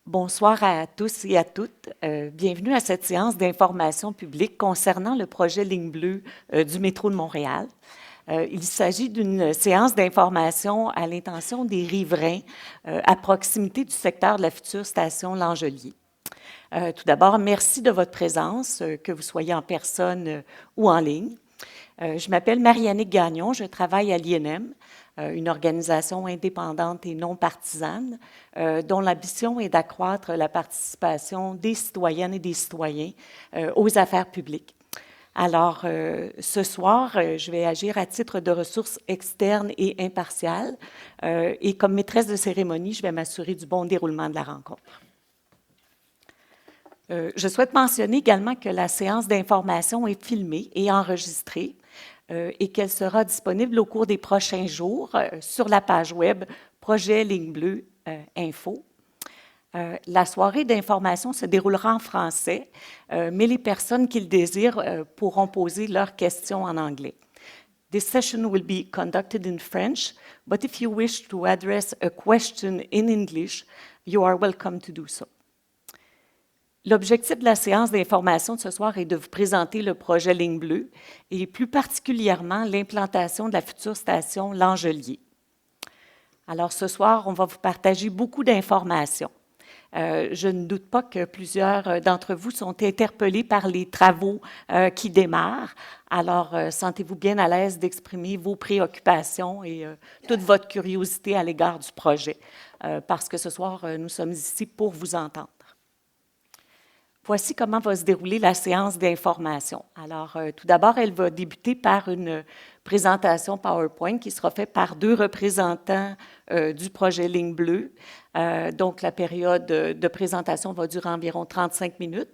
Bonsoir à tous et à toutes. Bienvenue à cette séance d'information publique concernant le projet Ligne bleue du métro de Montréal. Il s'agit d'une séance d'information à l'intention des riverains à proximité du secteur de la future station L'Angelier. Tout d'abord, merci de votre présence, que vous soyez en personne ou en ligne. Je m'appelle Marie-Annick Gagnon, je travaille à l'INM, une organisation indépendante et non partisane, dont l'ambition est d'accroître la participation des citoyennes et des citoyens aux affaires publiques. Alors, ce soir, je vais agir à titre de ressources externes et impartiales, et comme maîtresse de cérémonie, je vais m'assurer du bon déroulement de la rencontre. Je souhaite mentionner également que la séance d'information est filmée et enregistrée et qu'elle sera disponible au cours des prochains jours sur la page web Projet Ligne bleue Info. La soirée d'information se déroulera en français, mais les personnes qui le désirent pourront poser leurs questions en anglais. This session will be conducted in French, but if you wish to address a question in English, you are welcome to do so. L'objectif de la séance d'information de ce soir est de vous présenter le projet Ligne bleue et plus particulièrement l'implantation de la future station L'Angelier. Alors ce soir, on va vous partager beaucoup d'informations. Je ne doute pas que plusieurs d'entre vous sont interpellés par les travaux qui démarrent. Alors, sentez-vous bien à l'aise d'exprimer vos préoccupations et toute votre curiosité à l'égard du projet, parce que ce soir, nous sommes ici pour vous entendre. Voici comment va se dérouler la séance d'information. Alors, tout d'abord, elle va débuter par une présentation PowerPoint qui sera faite par deux représentants du projet Ligne bleue. Donc, la période de présentation va durer environ 35 minutes.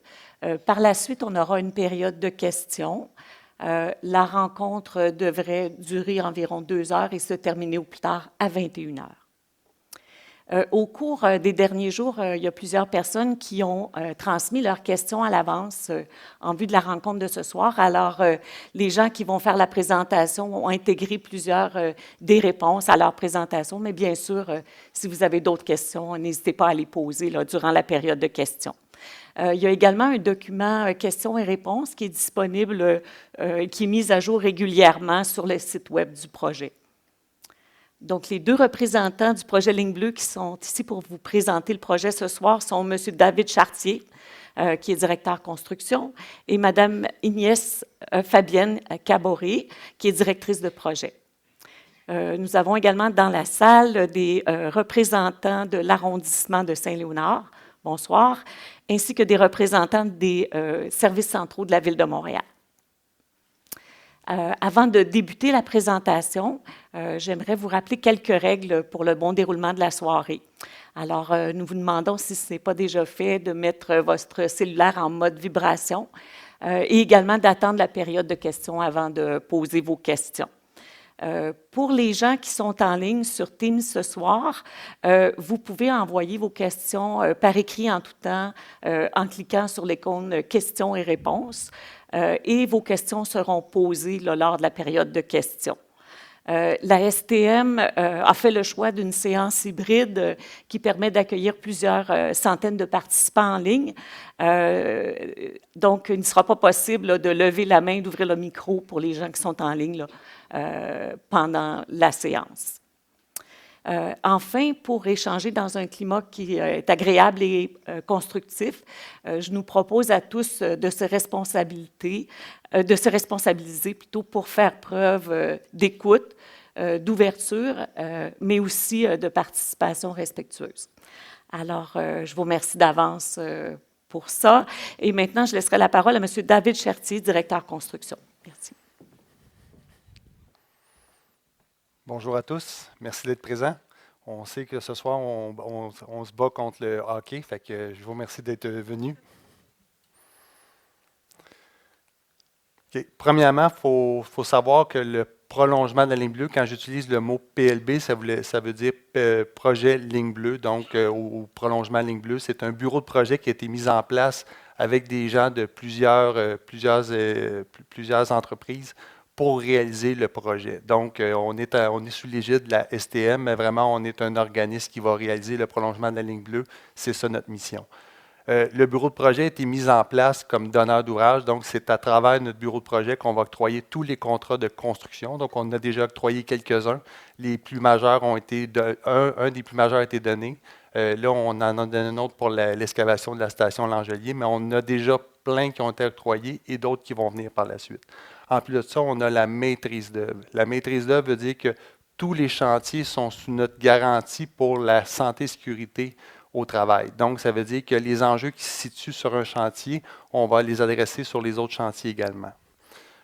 Par la suite, on aura une période de questions. La rencontre devrait durer environ 2 heures et se terminer au plus tard à 21 heures. Au cours des derniers jours, il y a plusieurs personnes qui ont transmis leurs questions à l'avance en vue de la rencontre de ce soir. Alors, les gens qui vont faire la présentation ont intégré plusieurs des réponses à leur présentation, mais bien sûr, si vous avez d'autres questions, n'hésitez pas à les poser là, durant la période de questions. Il y a également un document questions et réponses qui est disponible, qui est mis à jour régulièrement sur le site web du projet. Donc, les deux représentants du projet Ligne bleue qui sont ici pour vous présenter le projet ce soir sont M. David Chartier, qui est directeur construction, et Mme Inès Fabienne Caboret, qui est directrice de projet. Nous avons également dans la salle des représentants de l'arrondissement de Saint-Léonard, bonsoir, ainsi que des représentants des services centraux de la Ville de Montréal. Avant de débuter la présentation, j'aimerais vous rappeler quelques règles pour le bon déroulement de la soirée. Alors, nous vous demandons, si ce n'est pas déjà fait, de mettre votre cellulaire en mode vibration et également d'attendre la période de questions avant de poser vos questions. Pour les gens qui sont en ligne sur Teams ce soir, vous pouvez envoyer vos questions par écrit en tout temps en cliquant sur l'icône « Questions et réponses ». Et vos questions seront posées là, lors de la période de questions. La STM a fait le choix d'une séance hybride qui permet d'accueillir plusieurs centaines de participants en ligne. Donc, il ne sera pas possible là, de lever la main, d'ouvrir le micro pour les gens qui sont en ligne là, pendant la séance. Enfin, pour échanger dans un climat qui est agréable et constructif, je nous propose à tous de se responsabiliser plutôt pour faire preuve d'écoute, d'ouverture, mais aussi de participation respectueuse. Alors, je vous remercie d'avance pour ça. Et maintenant, je laisserai la parole à M. David Chartier, directeur construction. Merci. Bonjour à tous, merci d'être présents. On sait que ce soir, on se bat contre le hockey, fait que je vous remercie d'être venus. Okay. Premièrement, il faut savoir que le prolongement de la ligne bleue, quand j'utilise le mot PLB, ça veut dire projet ligne bleue, donc au prolongement ligne bleue. C'est un bureau de projet qui a été mis en place avec des gens de plusieurs entreprises pour réaliser le projet. Donc, on est sous l'égide de la STM, mais vraiment, on est un organisme qui va réaliser le prolongement de la ligne bleue. C'est ça notre mission. Le bureau de projet a été mis en place comme donneur d'ouvrage. Donc, c'est à travers notre bureau de projet qu'on va octroyer tous les contrats de construction. Donc, on a déjà octroyé quelques-uns. Les plus majeurs ont été, un des plus majeurs a été donné. Là, on en a donné un autre pour l'excavation de la station L'Angelier, mais on a déjà plein qui ont été octroyés et d'autres qui vont venir par la suite. En plus de ça, on a la maîtrise d'œuvre. La maîtrise d'œuvre veut dire que tous les chantiers sont sous notre garantie pour la santé et sécurité au travail. Donc, ça veut dire que les enjeux qui se situent sur un chantier, on va les adresser sur les autres chantiers également.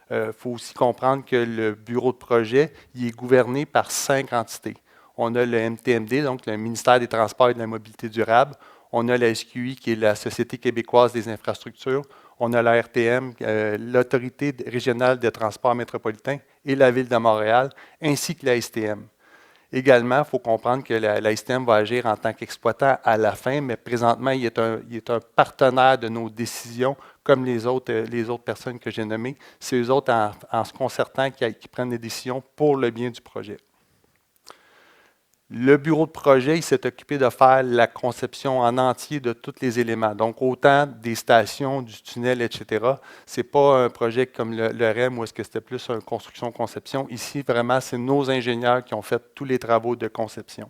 Il faut aussi comprendre que le bureau de projet, il est gouverné par 5 entités. On a le MTMD, donc le ministère des Transports et de la Mobilité durable. On a la SQI, qui est la Société québécoise des infrastructures. On a la RTM, l'Autorité régionale des transports métropolitains et la Ville de Montréal, ainsi que la STM. Également, il faut comprendre que la STM va agir en tant qu'exploitant à la fin, mais présentement, il est un partenaire de nos décisions, comme les autres personnes que j'ai nommées. C'est eux autres, en se concertant, qui prennent des décisions pour le bien du projet. Le bureau de projet, il s'est occupé de faire la conception en entier de tous les éléments. Donc, autant des stations, du tunnel, etc. Ce n'est pas un projet comme le REM où est-ce que c'était plus une construction-conception. Ici, vraiment, c'est nos ingénieurs qui ont fait tous les travaux de conception.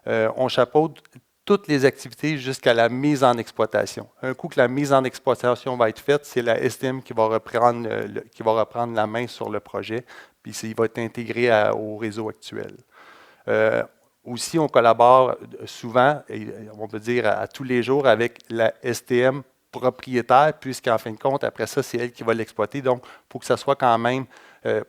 On chapeaute toutes les activités jusqu'à la mise en exploitation. Un coup que la mise en exploitation va être faite, c'est la STM qui va reprendre la main sur le projet, puis il va être intégré au réseau actuel. Aussi, on collabore souvent, et on peut dire à tous les jours, avec la STM propriétaire, puisqu'en fin de compte, après ça, c'est elle qui va l'exploiter. Donc, il faut que ça soit quand même, il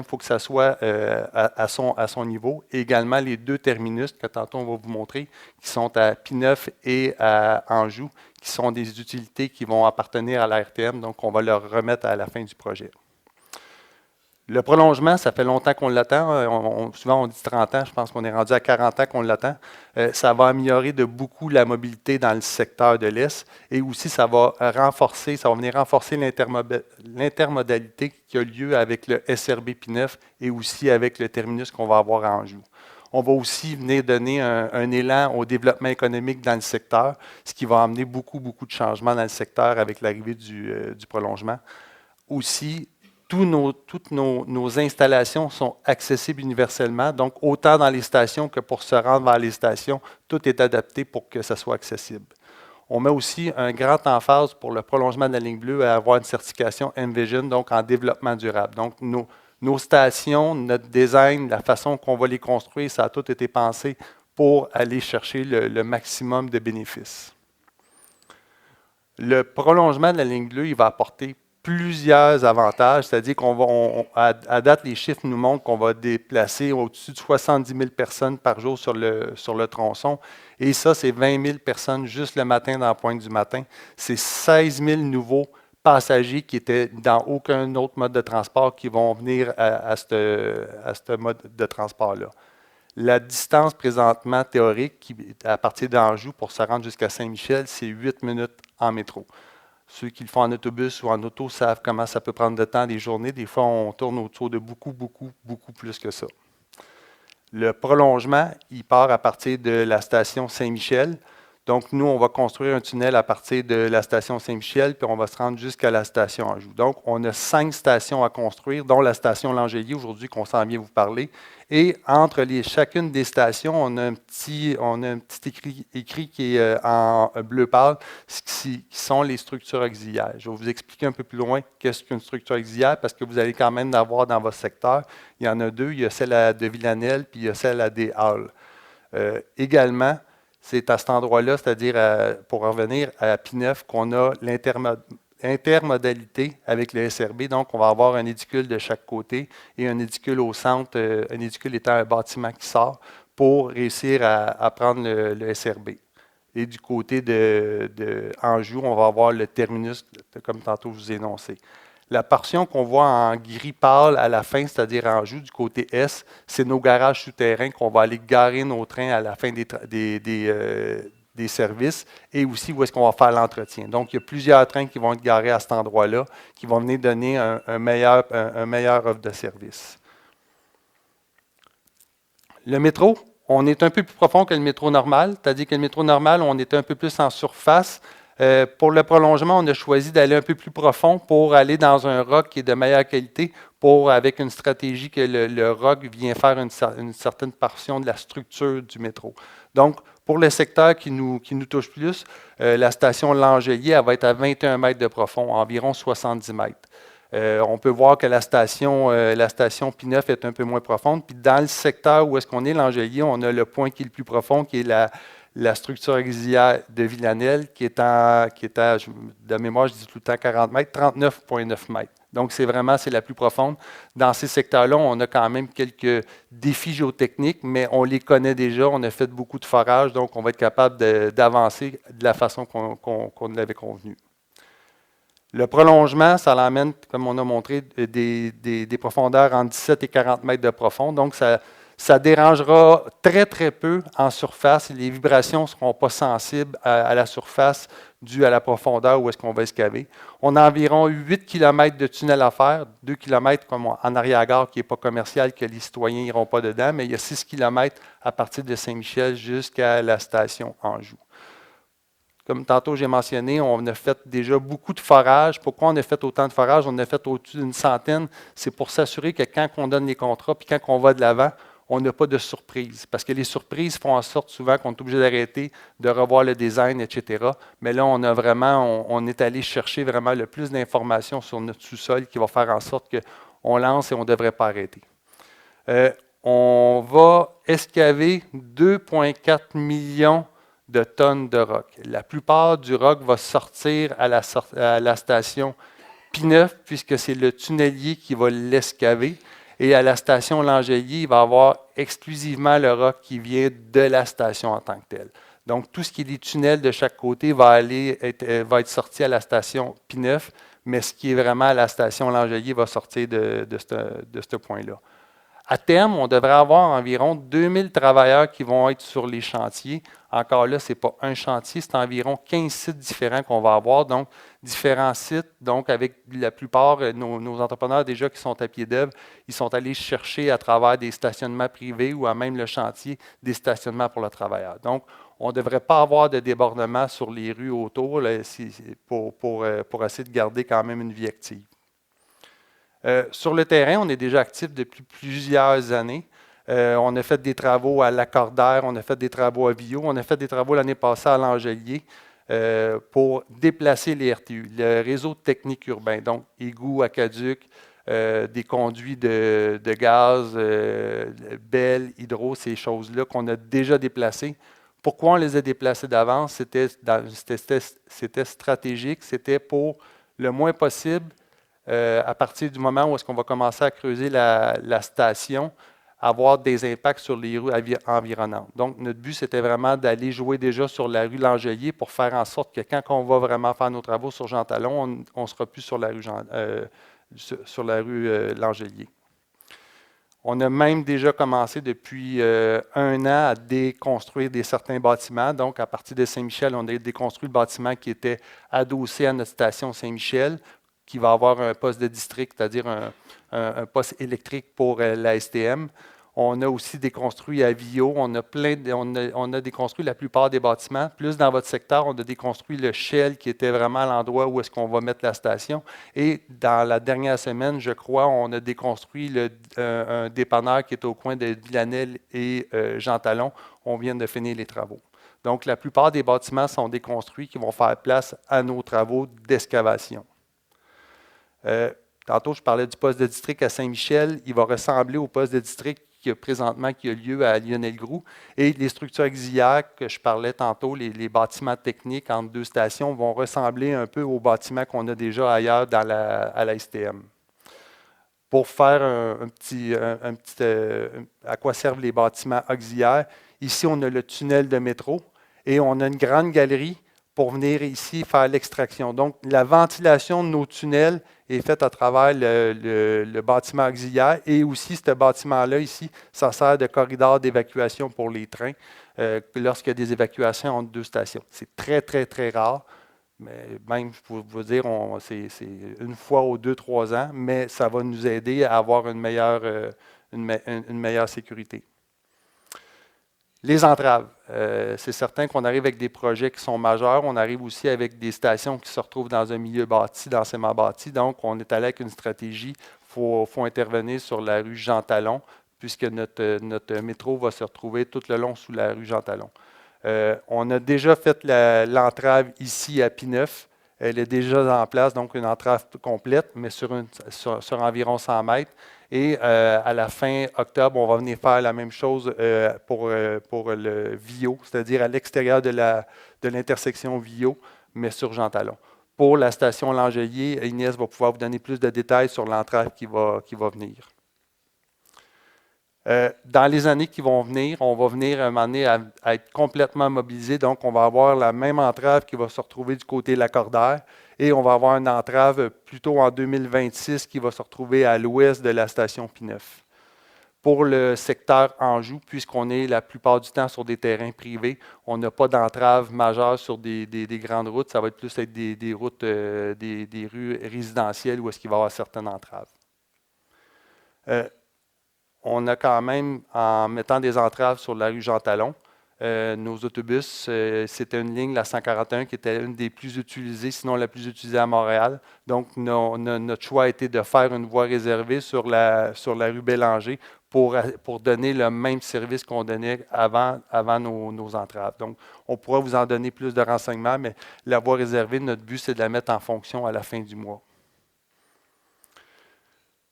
faut que ça soit à son niveau. Et également, les 2 terminus que tantôt on va vous montrer, qui sont à P9 et à Anjou, qui sont des utilités qui vont appartenir à la RTM. Donc, on va leur remettre à la fin du projet. Le prolongement, ça fait longtemps qu'on l'attend. Souvent, on dit 30 ans. Je pense qu'on est rendu à 40 ans qu'on l'attend. Ça va améliorer de beaucoup la mobilité dans le secteur de l'Est et aussi, ça va venir renforcer l'intermodalité qui a lieu avec le SRB P9 et aussi avec le terminus qu'on va avoir à Anjou. On va aussi venir donner un élan au développement économique dans le secteur, ce qui va amener beaucoup de changements dans le secteur avec l'arrivée du prolongement. Aussi, toutes nos installations sont accessibles universellement, donc autant dans les stations que pour se rendre vers les stations, tout est adapté pour que ça soit accessible. On met aussi un grand emphase pour le prolongement de la ligne bleue à avoir une certification Envision, donc en développement durable. Donc, nos stations, notre design, la façon qu'on va les construire, ça a tout été pensé pour aller chercher le maximum de bénéfices. Le prolongement de la ligne bleue, il va apporter plusieurs avantages, c'est-à-dire à date, les chiffres nous montrent qu'on va déplacer au-dessus de 70 000 personnes par jour sur le tronçon. Et ça, c'est 20 000 personnes juste le matin dans la pointe du matin. C'est 16 000 nouveaux passagers qui étaient dans aucun autre mode de transport qui vont venir à ce mode de transport-là. La distance présentement théorique à partir d'Anjou pour se rendre jusqu'à Saint-Michel, c'est 8 minutes en métro. Ceux qui le font en autobus ou en auto savent comment ça peut prendre de temps des journées. Des fois, on tourne autour de beaucoup plus que ça. Le prolongement, il part à partir de la station Saint-Michel. Donc, nous, on va construire un tunnel à partir de la station Saint-Michel, puis on va se rendre jusqu'à la station Anjou. Donc, on a 5 stations à construire, dont la station L'Angelier, aujourd'hui, qu'on s'en vient vous parler. Et entre chacune des stations, on a un petit écrit qui est en bleu pâle, qui sont les structures auxiliaires. Je vais vous expliquer un peu plus loin qu'est-ce qu'une structure auxiliaire, parce que vous allez quand même en avoir dans votre secteur. Il y en a 2, il y a celle de Villanelle, puis il y a celle à des Halles. Également, c'est à cet endroit-là, c'est-à-dire pour revenir à P9, qu'on a l'intermodalité avec le SRB. Donc, on va avoir un édicule de chaque côté et un édicule au centre, un édicule étant un bâtiment qui sort pour réussir à prendre le SRB. Et du côté de Anjou, on va avoir le terminus, comme tantôt je vous ai énoncé. La portion qu'on voit en gris pâle à la fin, c'est-à-dire Anjou, du côté Est, c'est nos garages souterrains qu'on va aller garer nos trains à la fin des services et aussi où est-ce qu'on va faire l'entretien. Donc, il y a plusieurs trains qui vont être garés à cet endroit-là, qui vont venir donner un meilleur offre de service. Le métro, on est un peu plus profond que le métro normal, c'est-à-dire que le métro normal, on est un peu plus en surface. Pour le prolongement, on a choisi d'aller un peu plus profond pour aller dans un roc qui est de meilleure qualité, avec une stratégie que le roc vient faire une certaine portion de la structure du métro. Donc, pour le secteur qui nous touche plus, la station L'Angelier, elle va être à 21 mètres de profond, environ 70 mètres. On peut voir que la station P9 est un peu moins profonde. Puis dans le secteur où est-ce qu'on est, L'Angelier, on a le point qui est le plus profond, qui est la structure auxiliaire de Villanelle, qui est de mémoire, je dis tout le temps 40 mètres, 39,9 mètres. Donc, c'est la plus profonde. Dans ces secteurs-là, on a quand même quelques défis géotechniques, mais on les connaît déjà. On a fait beaucoup de forages, donc on va être capable d'avancer de la façon qu'on l'avait convenu. Le prolongement, ça l'amène, comme on a montré, des profondeurs entre 17 et 40 mètres de profond. Donc, ça dérangera très, très peu en surface. Les vibrations ne seront pas sensibles à la surface dû à la profondeur où est-ce qu'on va excaver. On a environ 8 km de tunnel à faire, 2 km comme en arrière-gare qui n'est pas commercial, que les citoyens n'iront pas dedans, mais il y a 6 km à partir de Saint-Michel jusqu'à la station Anjou. Comme tantôt j'ai mentionné, on a fait déjà beaucoup de forages. Pourquoi on a fait autant de forages? On en a fait au-dessus d'une centaine. C'est pour s'assurer que quand on donne les contrats, puis quand on va de l'avant, on n'a pas de surprises. Parce que les surprises font en sorte souvent qu'on est obligé d'arrêter, de revoir le design, etc. Mais là, on est allé chercher vraiment le plus d'informations sur notre sous-sol qui va faire en sorte qu'on lance et on ne devrait pas arrêter. On va excaver 2,4 millions de tonnes de roc. La plupart du roc va sortir à la station P9, puisque c'est le tunnelier qui va l'excaver. Et à la station L'Angelier, il va y avoir exclusivement le roc qui vient de la station en tant que telle. Donc, tout ce qui est des tunnels de chaque côté va être sorti à la station P9, mais ce qui est vraiment à la station L'Angelier va sortir de ce point-là. À terme, on devrait avoir environ 2000 travailleurs qui vont être sur les chantiers. Encore là, ce n'est pas un chantier, c'est environ 15 sites différents qu'on va avoir. Donc, différents sites, donc avec la plupart, nos entrepreneurs déjà qui sont à pied d'œuvre, ils sont allés chercher à travers des stationnements privés ou à même le chantier, des stationnements pour le travailleur. Donc, on ne devrait pas avoir de débordement sur les rues autour là, pour essayer de garder quand même une vie active. Sur le terrain, on est déjà actif depuis plusieurs années. On a fait des travaux à Lacordaire, on a fait des travaux à Villot, on a fait des travaux l'année passée à L'Angelier pour déplacer les RTU, le réseau technique urbain, donc égouts, aqueducs, des conduits de gaz, Bell, Hydro, ces choses-là qu'on a déjà déplacées. Pourquoi on les a déplacés d'avance? C'était stratégique, c'était pour le moins possible. À partir du moment où est-ce qu'on va commencer à creuser la station, avoir des impacts sur les rues environnantes. Donc, notre but, c'était vraiment d'aller jouer déjà sur la rue L'Angelier pour faire en sorte que quand on va vraiment faire nos travaux sur Jean Talon, on ne sera plus sur la rue L'Angelier. On a même déjà commencé depuis 1 an à déconstruire certains bâtiments. Donc, à partir de Saint-Michel, on a déconstruit le bâtiment qui était adossé à notre station Saint-Michel, qui va avoir un poste de district, c'est-à-dire un poste électrique pour la STM. On a aussi déconstruit à Villot, on a déconstruit la plupart des bâtiments. Plus dans votre secteur, on a déconstruit le Shell, qui était vraiment l'endroit où est-ce qu'on va mettre la station. Et dans la dernière semaine, je crois, on a déconstruit un dépanneur qui est au coin de Villanelle et Jean Talon. On vient de finir les travaux. Donc, la plupart des bâtiments sont déconstruits qui vont faire place à nos travaux d'excavation. Tantôt, je parlais du poste de district à Saint-Michel. Il va ressembler au poste de district qui a lieu à Lionel-Groux. Et les structures auxiliaires que je parlais tantôt, les bâtiments techniques entre deux stations, vont ressembler un peu aux bâtiments qu'on a déjà ailleurs à la STM. Pour faire à quoi servent les bâtiments auxiliaires, ici, on a le tunnel de métro et on a une grande galerie pour venir ici faire l'extraction. Donc, la ventilation de nos tunnels est faite à travers le bâtiment auxiliaire et aussi ce bâtiment-là ici, ça sert de corridor d'évacuation pour les trains lorsqu'il y a des évacuations entre deux stations. C'est très, très, très rare. Mais même, je peux vous dire, c'est une fois aux 2-3 ans, mais ça va nous aider à avoir une meilleure sécurité. Les entraves. C'est certain qu'on arrive avec des projets qui sont majeurs. On arrive aussi avec des stations qui se retrouvent dans un milieu bâti, densément bâti. Donc, on est allé avec une stratégie. Il faut intervenir sur la rue Jean-Talon, puisque notre métro va se retrouver tout le long sous la rue Jean-Talon. On a déjà fait l'entrave ici à P9. Elle est déjà en place, donc une entrave complète, mais sur environ 100 mètres. Et à la fin octobre, on va venir faire la même chose pour le Vio, c'est-à-dire à l'extérieur de l'intersection Vio, mais sur Jean-Talon. Pour la station L'Angelier, Inès va pouvoir vous donner plus de détails sur l'entrave qui va venir. Dans les années qui vont venir, on va venir à un moment donné à être complètement mobilisé. Donc, on va avoir la même entrave qui va se retrouver du côté de la Cordaire et on va avoir une entrave plutôt en 2026 qui va se retrouver à l'ouest de la station P9. Pour le secteur Anjou, puisqu'on est la plupart du temps sur des terrains privés, on n'a pas d'entrave majeure sur des grandes routes. Ça va être plus des routes, des rues résidentielles où est-ce qu'il va y avoir certaines entraves. On a quand même, en mettant des entraves sur la rue Jean-Talon, nos autobus, c'était une ligne, la 141, qui était une des plus utilisées, sinon la plus utilisée à Montréal. Donc, notre choix a été de faire une voie réservée sur la rue Bélanger pour donner le même service qu'on donnait avant nos entraves. Donc, on pourra vous en donner plus de renseignements, mais la voie réservée, notre but, c'est de la mettre en fonction à la fin du mois.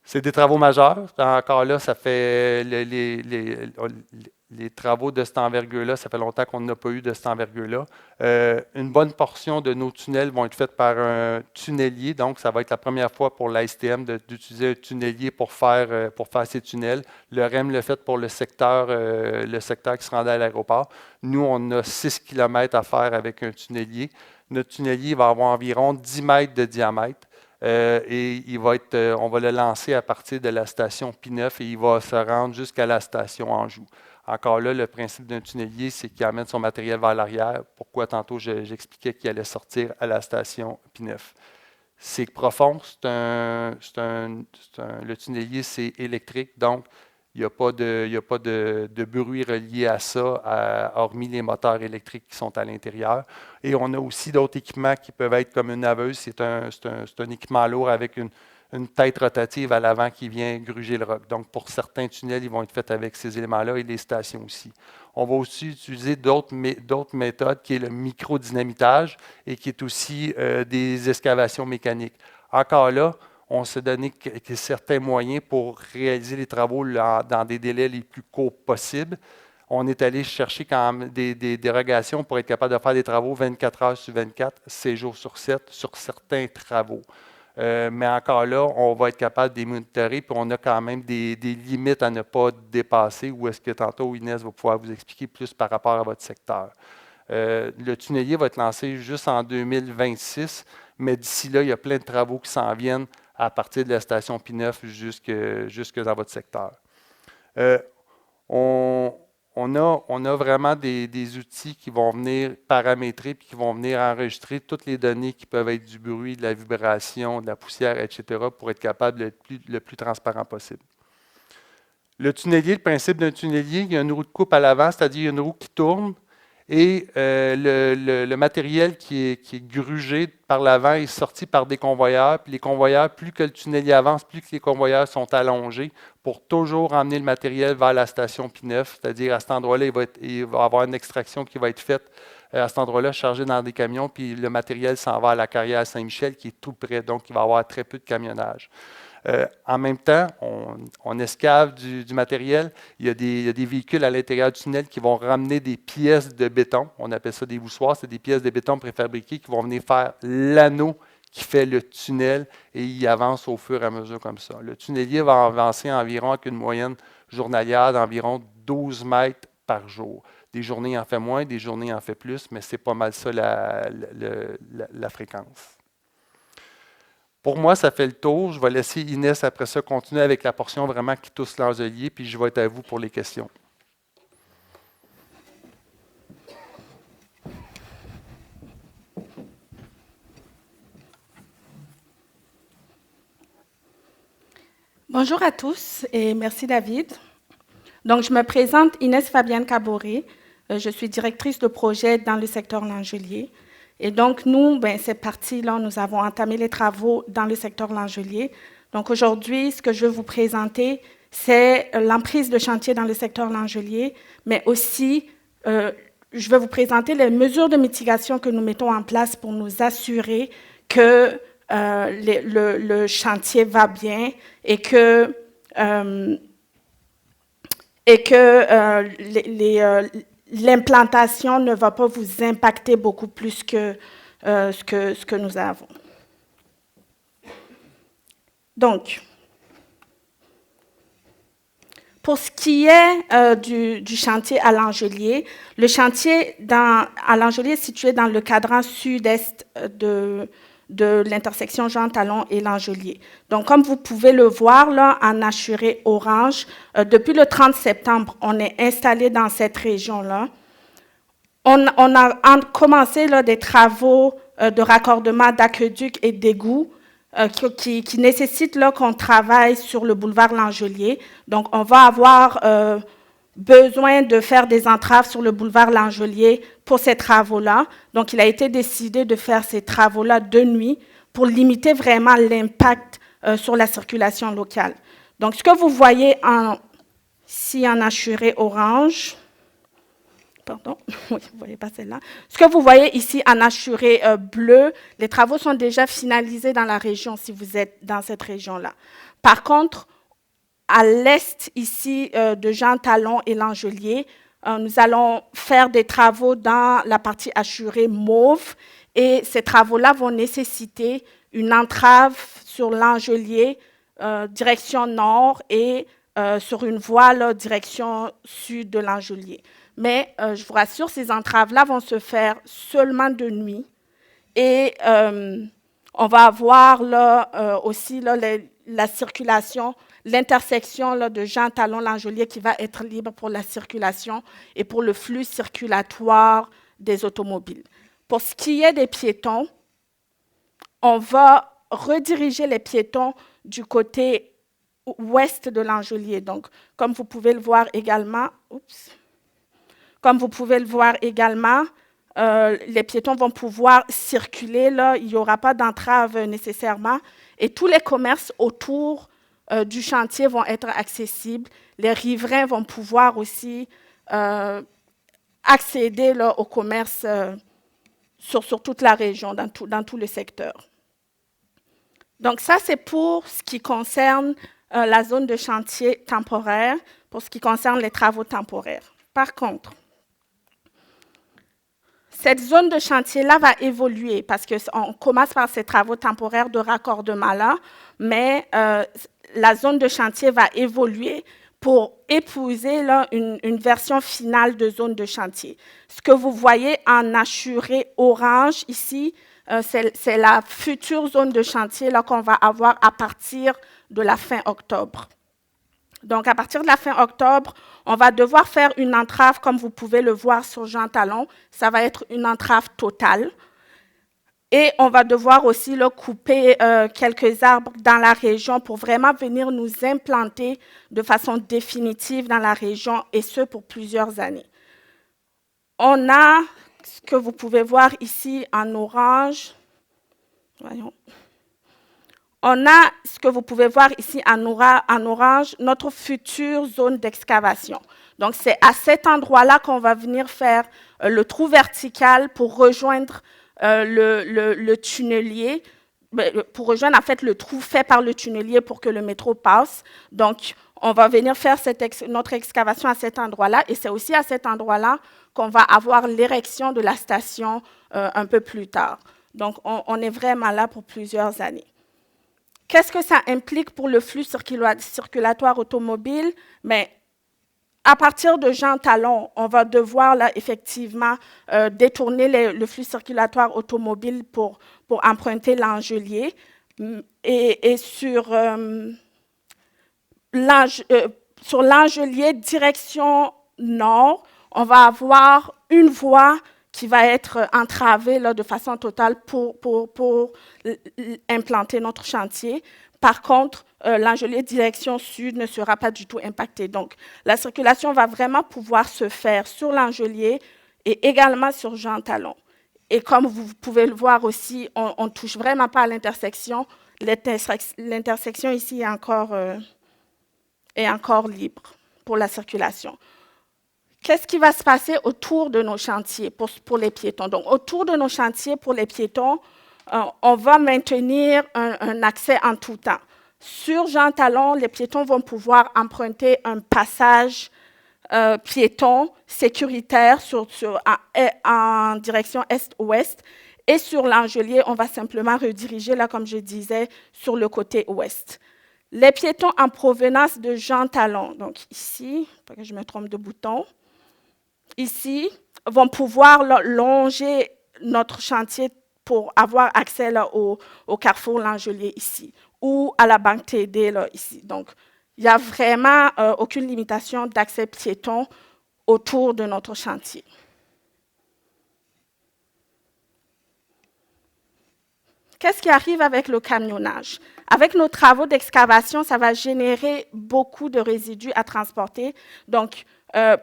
C'est des travaux majeurs. Encore là, ça fait les travaux de cette envergure-là, ça fait longtemps qu'on n'a pas eu de cette envergure-là. Une bonne portion de nos tunnels vont être faits par un tunnelier. Donc, ça va être la première fois pour l'ASTM d'utiliser un tunnelier pour faire ces tunnels. Le REM l'a fait pour le secteur qui se rendait à l'aéroport. Nous, on a 6 km à faire avec un tunnelier. Notre tunnelier va avoir environ 10 mètres de diamètre. Et on va le lancer à partir de la station P9 et il va se rendre jusqu'à la station Anjou. Encore là, le principe d'un tunnelier, c'est qu'il amène son matériel vers l'arrière. Pourquoi tantôt j'expliquais qu'il allait sortir à la station P9. C'est profond, le tunnelier, c'est électrique, donc il n'y a pas de bruit relié à ça, hormis les moteurs électriques qui sont à l'intérieur. Et on a aussi d'autres équipements qui peuvent être comme une naveuse. C'est un équipement lourd avec une tête rotative à l'avant qui vient gruger le roc. Donc, pour certains tunnels, ils vont être faits avec ces éléments-là et les stations aussi. On va aussi utiliser d'autres méthodes qui est le microdynamitage et qui est aussi des excavations mécaniques. Encore là, on s'est donné certains moyens pour réaliser les travaux dans des délais les plus courts possibles. On est allé chercher quand même des dérogations pour être capable de faire des travaux 24 heures sur 24, 7 jours sur 7, sur certains travaux. Mais encore là, on va être capable de les monitorer, puis on a quand même des limites à ne pas dépasser, ou est-ce que tantôt Inès va pouvoir vous expliquer plus par rapport à votre secteur. Le tunnelier va être lancé juste en 2026, mais d'ici là, il y a plein de travaux qui s'en viennent à partir de la station P9 jusque dans votre secteur. On a vraiment des outils qui vont venir paramétrer et qui vont venir enregistrer toutes les données qui peuvent être du bruit, de la vibration, de la poussière, etc., pour être capable d'être le plus transparent possible. Le tunnelier, le principe d'un tunnelier, il y a une roue de coupe à l'avant, c'est-à-dire une roue qui tourne, et le matériel qui est grugé par l'avant est sorti par des convoyeurs. Puis les convoyeurs, plus que le tunnelier avance, plus que les convoyeurs sont allongés pour toujours emmener le matériel vers la station P9. C'est-à-dire, à cet endroit-là, il va y avoir une extraction qui va être faite à cet endroit-là, chargée dans des camions, puis le matériel s'en va à la carrière Saint-Michel, qui est tout près. Donc, il va y avoir très peu de camionnage. En même temps, on escave du matériel. Il y a des véhicules à l'intérieur du tunnel qui vont ramener des pièces de béton. On appelle ça des voussoirs. C'est des pièces de béton préfabriquées qui vont venir faire l'anneau qui fait le tunnel et il avance au fur et à mesure comme ça. Le tunnelier va avancer environ avec une moyenne journalière d'environ 12 mètres par jour. Des journées en fait moins, des journées en fait plus, mais c'est pas mal ça la fréquence. Pour moi, ça fait le tour. Je vais laisser Inès après ça continuer avec la portion vraiment qui touche l'angelier, puis je vais être à vous pour les questions. Bonjour à tous et merci David. Donc, je me présente Inès Fabienne Caboret. Je suis directrice de projet dans le secteur Langelier. Et donc, nous, c'est parti, là, nous avons entamé les travaux dans le secteur Langelier. Donc, aujourd'hui, ce que je vais vous présenter, c'est l'emprise de chantier dans le secteur Langelier, mais aussi, je vais vous présenter les mesures de mitigation que nous mettons en place pour nous assurer que le chantier va bien et que l'implantation ne va pas vous impacter beaucoup plus que ce que nous avons. Donc, pour ce qui est du chantier à Langelier, le chantier à Langelier est situé dans le cadran sud-est de l'intersection Jean Talon et Langelier. Donc, comme vous pouvez le voir là, en assuré orange, depuis le 30 septembre, on est installé dans cette région-là. On a commencé là, des travaux de raccordement d'aqueduc et d'égouts qui nécessitent qu'on travaille sur le boulevard Langelier. Donc, on va avoir besoin de faire des entraves sur le boulevard Langelier pour ces travaux-là. Donc, il a été décidé de faire ces travaux-là de nuit pour limiter vraiment l'impact sur la circulation locale. Donc, ce que vous voyez ici en assuré orange, pardon, oui, vous ne voyez pas celle-là. Ce que vous voyez ici en assuré bleu, les travaux sont déjà finalisés dans la région si vous êtes dans cette région-là. Par contre, à l'est ici de Jean Talon et Langelier, nous allons faire des travaux dans la partie assurée mauve et ces travaux-là vont nécessiter une entrave sur Langelier, direction nord et sur une voie là, direction sud de Langelier. Mais je vous rassure, ces entraves-là vont se faire seulement de nuit et on va avoir là, aussi là, la circulation, l'intersection de Jean Talon Langelier qui va être libre pour la circulation et pour le flux circulatoire des automobiles. Pour ce qui est des piétons, on va rediriger les piétons du côté ouest de Langelier. Donc, comme vous pouvez le voir également, les piétons vont pouvoir circuler, là, il n'y aura pas d'entrave nécessairement, et tous les commerces autour du chantier vont être accessibles. Les riverains vont pouvoir aussi accéder là, au commerce sur toute la région, dans tout le secteur. Donc ça, c'est pour ce qui concerne la zone de chantier temporaire, pour ce qui concerne les travaux temporaires. Par contre, cette zone de chantier-là va évoluer parce qu'on commence par ces travaux temporaires de raccordement-là, mais la zone de chantier va évoluer pour épouser là, une version finale de zone de chantier. Ce que vous voyez en assuré orange ici, c'est la future zone de chantier qu'on va avoir à partir de la fin octobre. Donc, à partir de la fin octobre, on va devoir faire une entrave, comme vous pouvez le voir sur Jean Talon. Ça va être une entrave totale. Et on va devoir aussi là, couper quelques arbres dans la région pour vraiment venir nous implanter de façon définitive dans la région, et ce, pour plusieurs années. On a ce que vous pouvez voir ici en orange. Voyons. On a ce que vous pouvez voir ici en orange, notre future zone d'excavation. Donc, c'est à cet endroit-là qu'on va venir faire le trou vertical pour rejoindre le tunnelier, pour rejoindre en fait le trou fait par le tunnelier pour que le métro passe. Donc, on va venir faire notre excavation à cet endroit-là, et c'est aussi à cet endroit-là qu'on va avoir l'érection de la station un peu plus tard. Donc, on est vraiment là pour plusieurs années. Qu'est-ce que ça implique pour le flux circulatoire automobile? Mais À partir de Jean Talon, on va devoir là, effectivement détourner le flux circulatoire automobile pour emprunter l'Angelier. Et sur l'Angelier, direction nord, on va avoir une voie qui va être entravée là, de façon totale pour implanter notre chantier. Par contre, l'Angelier direction sud ne sera pas du tout impacté. Donc, la circulation va vraiment pouvoir se faire sur l'Angelier et également sur Jean Talon. Et comme vous pouvez le voir aussi, on ne touche vraiment pas à l'intersection. L'intersection ici est encore libre pour la circulation. Qu'est-ce qui va se passer autour de nos chantiers pour les piétons? Donc, autour de nos chantiers pour les piétons, on va maintenir un accès en tout temps. Sur Jean Talon, les piétons vont pouvoir emprunter un passage piéton sécuritaire en direction est-ouest. Et sur l'Angelier, on va simplement rediriger, là, comme je disais, sur le côté ouest. Les piétons en provenance de Jean Talon, donc ici, pas que je me trompe de bouton, ici, vont pouvoir là, longer notre chantier pour avoir accès là, au carrefour L'Angelier ici, ou à la banque TD là, ici. Donc, il n'y a vraiment aucune limitation d'accès piéton autour de notre chantier. Qu'est-ce qui arrive avec le camionnage? Avec nos travaux d'excavation, ça va générer beaucoup de résidus à transporter. Donc,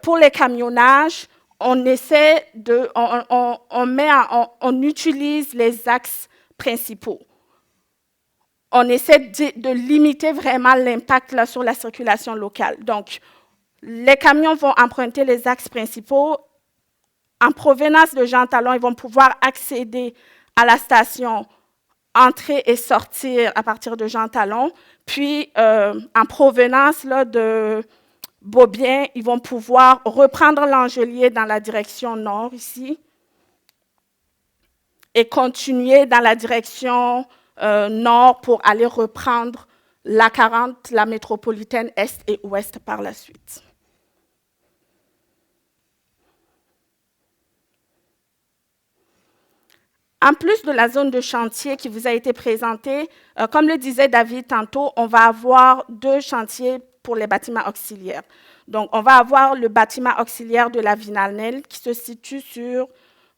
pour les camionnages, on essaie on utilise les axes principaux. On essaie de limiter vraiment l'impact là, sur la circulation locale. Donc, les camions vont emprunter les axes principaux. En provenance de Jean Talon, ils vont pouvoir accéder à la station, entrer et sortir à partir de Jean Talon. Puis, en provenance là, de Beaubien, ils vont pouvoir reprendre l'Angelier dans la direction nord ici et continuer dans la direction nord pour aller reprendre la 40, la métropolitaine est et ouest par la suite. En plus de la zone de chantier qui vous a été présentée, comme le disait David tantôt, on va avoir 2 chantiers pour les bâtiments auxiliaires. Donc, on va avoir le bâtiment auxiliaire de la Villanelle qui se situe sur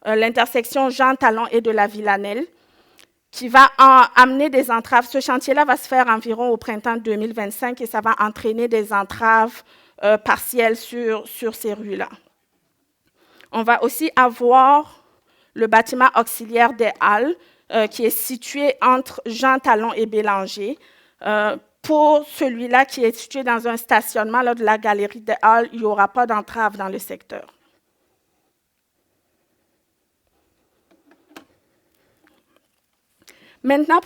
l'intersection Jean Talon et de la Villanelle, qui va amener des entraves. Ce chantier-là va se faire environ au printemps 2025 et ça va entraîner des entraves partielles sur ces rues-là. On va aussi avoir le bâtiment auxiliaire des Halles, qui est situé entre Jean Talon et Bélanger. Pour celui-là qui est situé dans un stationnement là, de la galerie des Halles, il n'y aura pas d'entrave dans le secteur. Maintenant,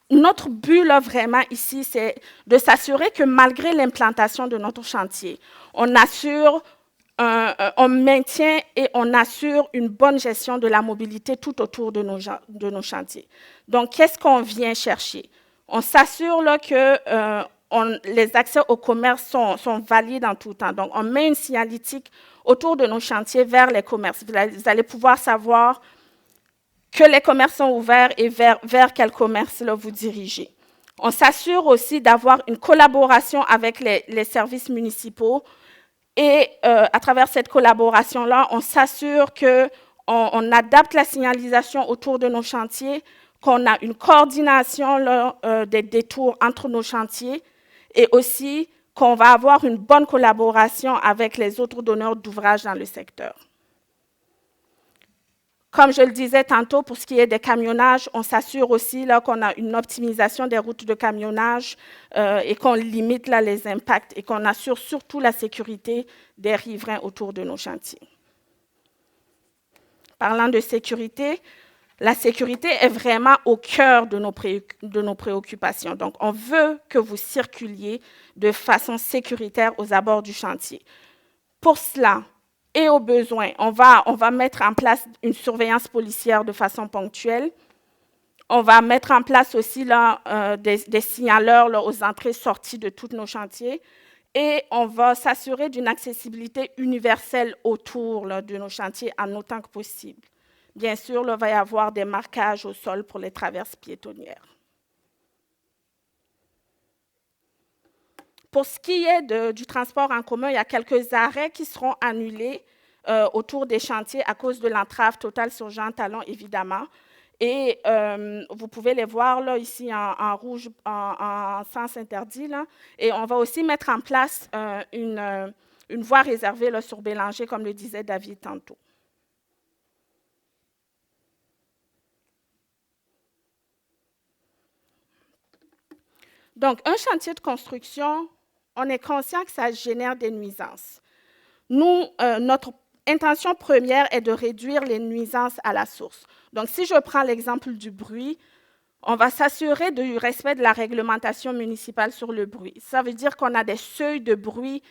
notre but là, vraiment ici, c'est de s'assurer que malgré l'implantation de notre chantier, on maintient et on assure une bonne gestion de la mobilité tout autour de nos chantiers. Donc, qu'est-ce qu'on vient chercher? On s'assure là, que les accès au commerce sont valides en tout temps. Donc, on met une signalétique autour de nos chantiers vers les commerces. Vous allez pouvoir savoir que les commerces sont ouverts et vers quel commerce là, vous dirigez. On s'assure aussi d'avoir une collaboration avec les services municipaux et à travers cette collaboration-là, on s'assure qu'on adapte la signalisation autour de nos chantiers, qu'on a une coordination là, des détours entre nos chantiers et aussi qu'on va avoir une bonne collaboration avec les autres donneurs d'ouvrages dans le secteur. Comme je le disais tantôt, pour ce qui est des camionnages, on s'assure aussi là, qu'on a une optimisation des routes de camionnage et qu'on limite là, les impacts et qu'on assure surtout la sécurité des riverains autour de nos chantiers. Parlant de sécurité, la sécurité est vraiment au cœur de nos préoccupations. Donc, on veut que vous circuliez de façon sécuritaire aux abords du chantier. Pour cela, et au besoin, on va mettre en place une surveillance policière de façon ponctuelle. On va mettre en place aussi là, des signaleurs là, aux entrées-sorties de tous nos chantiers. Et on va s'assurer d'une accessibilité universelle autour là, de nos chantiers en autant que possible. Bien sûr, il va y avoir des marquages au sol pour les traverses piétonnières. Pour ce qui est du transport en commun, il y a quelques arrêts qui seront annulés autour des chantiers à cause de l'entrave totale sur Jean Talon, évidemment. Et vous pouvez les voir là, ici en rouge, en sens interdit. Là. Et on va aussi mettre en place une voie réservée là, sur Bélanger, comme le disait David tantôt. Donc, un chantier de construction, on est conscient que ça génère des nuisances. Nous, notre intention première est de réduire les nuisances à la source. Donc, si je prends l'exemple du bruit, on va s'assurer du respect de la réglementation municipale sur le bruit. Ça veut dire qu'on a des seuils de bruit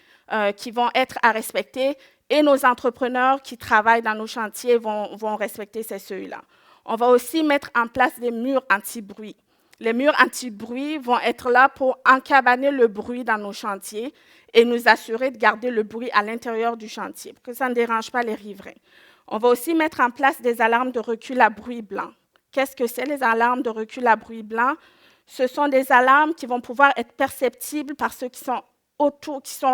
qui vont être à respecter et nos entrepreneurs qui travaillent dans nos chantiers vont respecter ces seuils-là. On va aussi mettre en place des murs anti-bruit. Les murs anti-bruit vont être là pour encabaner le bruit dans nos chantiers et nous assurer de garder le bruit à l'intérieur du chantier, pour que ça ne dérange pas les riverains. On va aussi mettre en place des alarmes de recul à bruit blanc. Qu'est-ce que c'est, les alarmes de recul à bruit blanc? Ce sont des alarmes qui vont pouvoir être perceptibles par ceux qui sont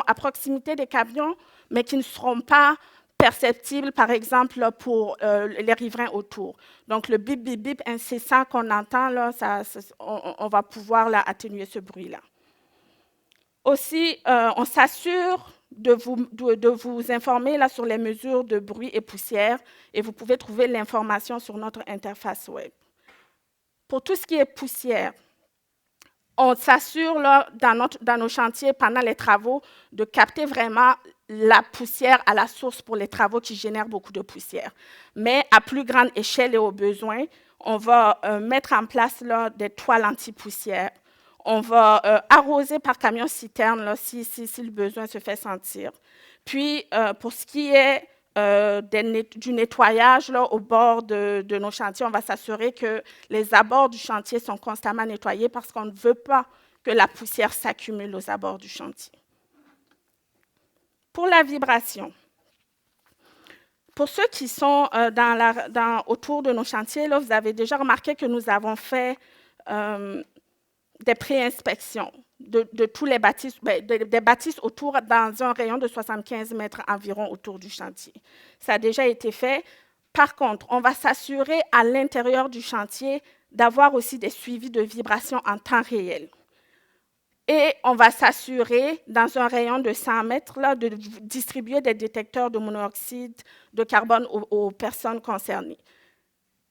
à proximité des camions, mais qui ne seront pas perceptibles, par exemple, pour les riverains autour. Donc, le bip, bip, bip incessant qu'on entend, là, on va pouvoir là, atténuer ce bruit-là. Aussi, on s'assure de vous informer là, sur les mesures de bruit et poussière, et vous pouvez trouver l'information sur notre interface web. Pour tout ce qui est poussière, on s'assure là, dans nos chantiers, pendant les travaux, de capter vraiment la poussière à la source pour les travaux qui génèrent beaucoup de poussière. Mais à plus grande échelle et au besoin, on va mettre en place là, des toiles anti-poussière. On va arroser par camion-citerne là, si le besoin se fait sentir. Puis, pour ce qui est du nettoyage là, au bord de nos chantiers, on va s'assurer que les abords du chantier sont constamment nettoyés parce qu'on ne veut pas que la poussière s'accumule aux abords du chantier. Pour la vibration, pour ceux qui sont autour de nos chantiers, là, vous avez déjà remarqué que nous avons fait des pré-inspections de tous les bâtisses, des bâtisses autour dans un rayon de 75 mètres environ autour du chantier. Ça a déjà été fait. Par contre, on va s'assurer à l'intérieur du chantier d'avoir aussi des suivis de vibrations en temps réel. Et on va s'assurer, dans un rayon de 100 mètres, là, de distribuer des détecteurs de monoxyde de carbone aux personnes concernées.